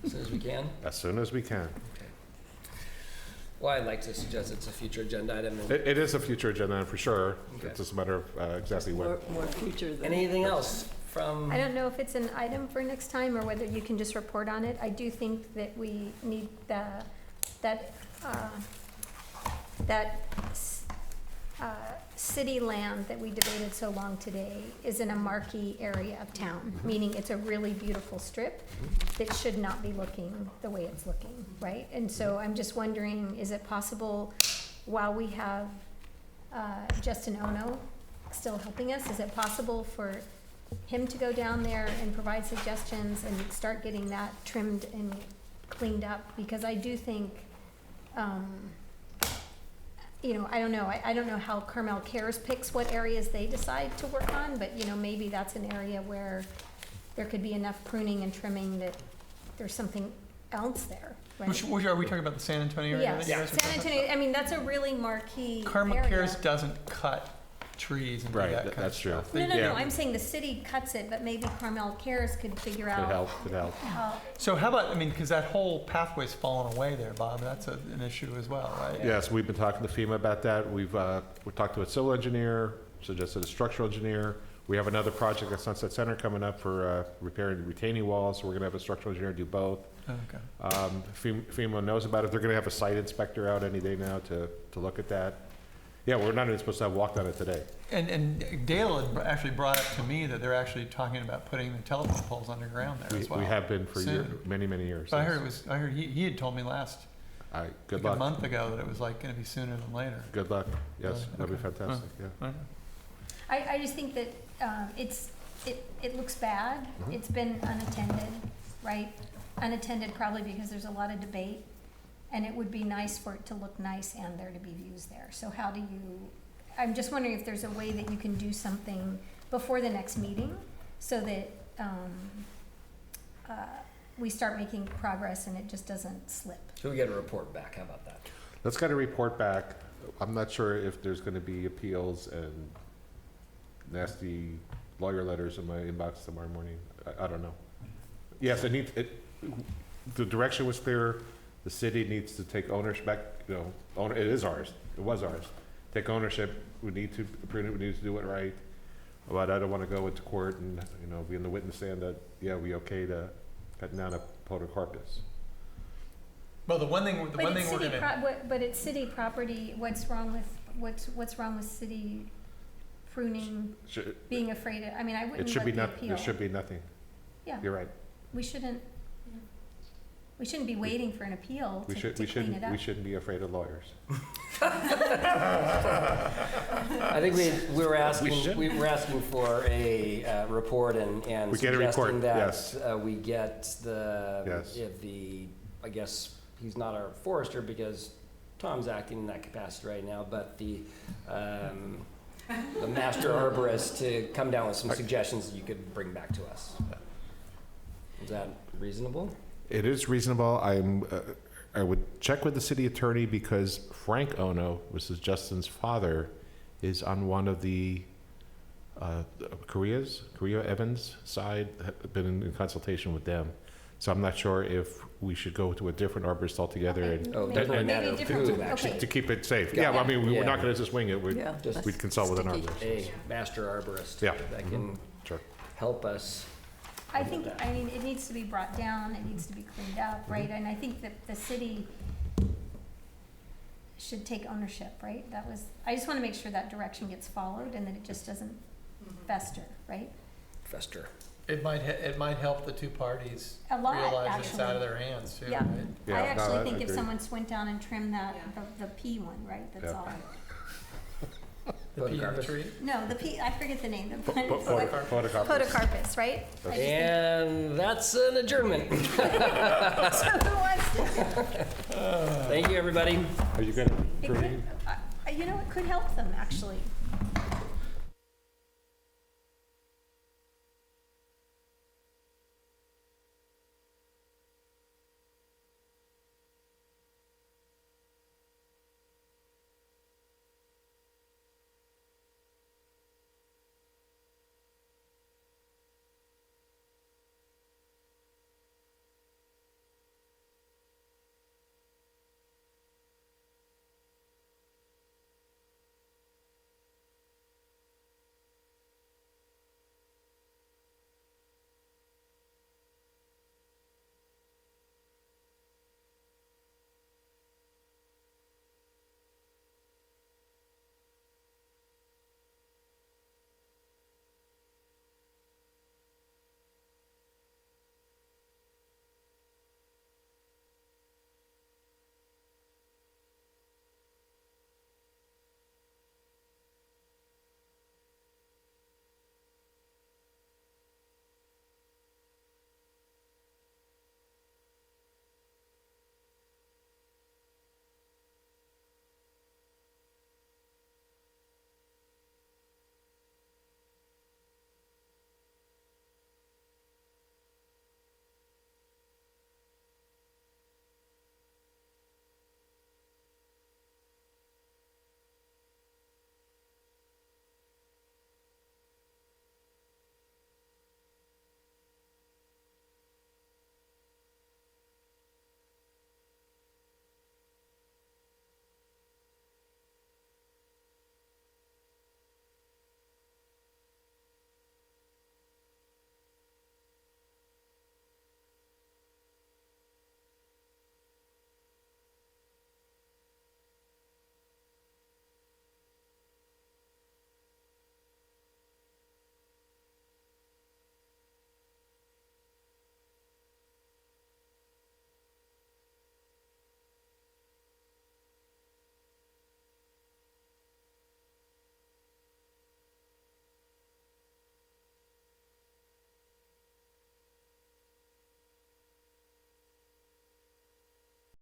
as soon as we can? As soon as we can. Well, I'd like to suggest it's a future agenda item. and- It is a future agenda item for sure. Okay. It's just a matter of exactly when. More future than. Anything else from? I don't know if it's an item for next time or whether you can just report on it. I do think that we need that city land that we debated so long today is in a marquee area of town, meaning it's a really beautiful strip that should not be looking the way it's looking, right? And so I'm just wondering, is it possible, while we have Justin Ono still helping us, is it possible for him to go down there and provide suggestions and start getting that trimmed and cleaned up? Because I do think, I don't know. I don't know how Carmel Cares picks what areas they decide to work on, but, maybe that's an area where there could be enough pruning and trimming that there's something else there, right? Which are we talking about, the San Antonio area? that you Yes, guys were San talking Antonio, I mean, that's a really marquee about? Carmel area. Cares doesn't cut trees and do Right, that kind of that's true. stuff. No, no, Yeah. no, I'm saying the city cuts it, but maybe Carmel Cares could figure Could out help, could help. how, So how about, because that whole pathway's fallen away there, Bob, that's an issue as well, right? Yes, we've been talking to FEMA about that. We've talked to a civil engineer, suggested a structural engineer. We have another project at Sunset Center coming up for repairing retaining walls, so we're gonna have a structural engineer do both. Okay. FEMA knows about it. They're gonna have a site inspector out any day now to look at that. Yeah, we're not even supposed to have walked on it today. And Dale had actually brought up to me that they're actually talking about putting the telephone poles underground there as well. We have been for soon. many, many years. But I heard he had told me Good a luck. month ago that it was like gonna be sooner than later. Good luck. Yes, that'd be Okay. fantastic, yeah. I just think that it looks bad. It's been unattended, right? Unattended probably because there's a lot of debate, and it would be nice for it to look nice and there to be views there. So how do you, I'm just wondering if there's a way that you can do something before the next meeting so that we start making progress and it just doesn't slip. Should we get a report back? How about that? Let's get a report back. I'm not sure if there's gonna be appeals and nasty lawyer letters in my inbox tomorrow morning. I don't know. Yes, the direction was clear. The city needs to take ownership back, it is ours. It was ours. Take ownership. We need to prune it. We need to do it right. But I don't wanna go into court and, be in the witness stand that, yeah, we okay to cut down a podocarpus. Well, the one thing we're gonna. But it's city property. What's wrong with city pruning, being afraid of, I mean, I wouldn't let the appeal. There should be nothing. Yeah. You're right. We shouldn't be waiting for an appeal to clean it up. We shouldn't be afraid of lawyers. I think we were asking for a report and We get a report, suggesting that yes. we get Yes. I guess he's not our forester because Tom's acting in that capacity right now, but the master arborist to come down with some suggestions that you could bring back to us. Is that reasonable? It is reasonable. I would check with the city attorney because Frank Ono, which is Justin's father, is on one of the Korea Evans side, been in consultation with them. So I'm not sure if we should go to a different arborist altogether and Oh, Maybe- definitely a maybe matter of different- who, actually. okay. to keep it safe. Yeah. Yeah, well, I mean, we're Yeah. not going to just wing it. Yeah, Just- We'd consult with an sticky. arborist. A master arborist. Yeah. That can Sure. help us. I think, I mean, it needs to be brought down, it needs to be cleaned up, right? And I think that the city should take ownership, right? That was, I just want to make sure that direction gets followed and that it just doesn't fester, right? Fester. It might help the two parties A lot, realize it's out of actually. their hands too, Yeah. right? Yeah, I no, actually I think if agree. someone went down and trimmed that, the P one, right, that's Yeah. all. The pea in the Photocarpus. tree. No, the P, I forget the name, the Photocarpus. Podocarpus, right? I just think- And that's an adjournment. So who wants to? Thank you, everybody. Are you going It to? could, you know, it could help them, actually.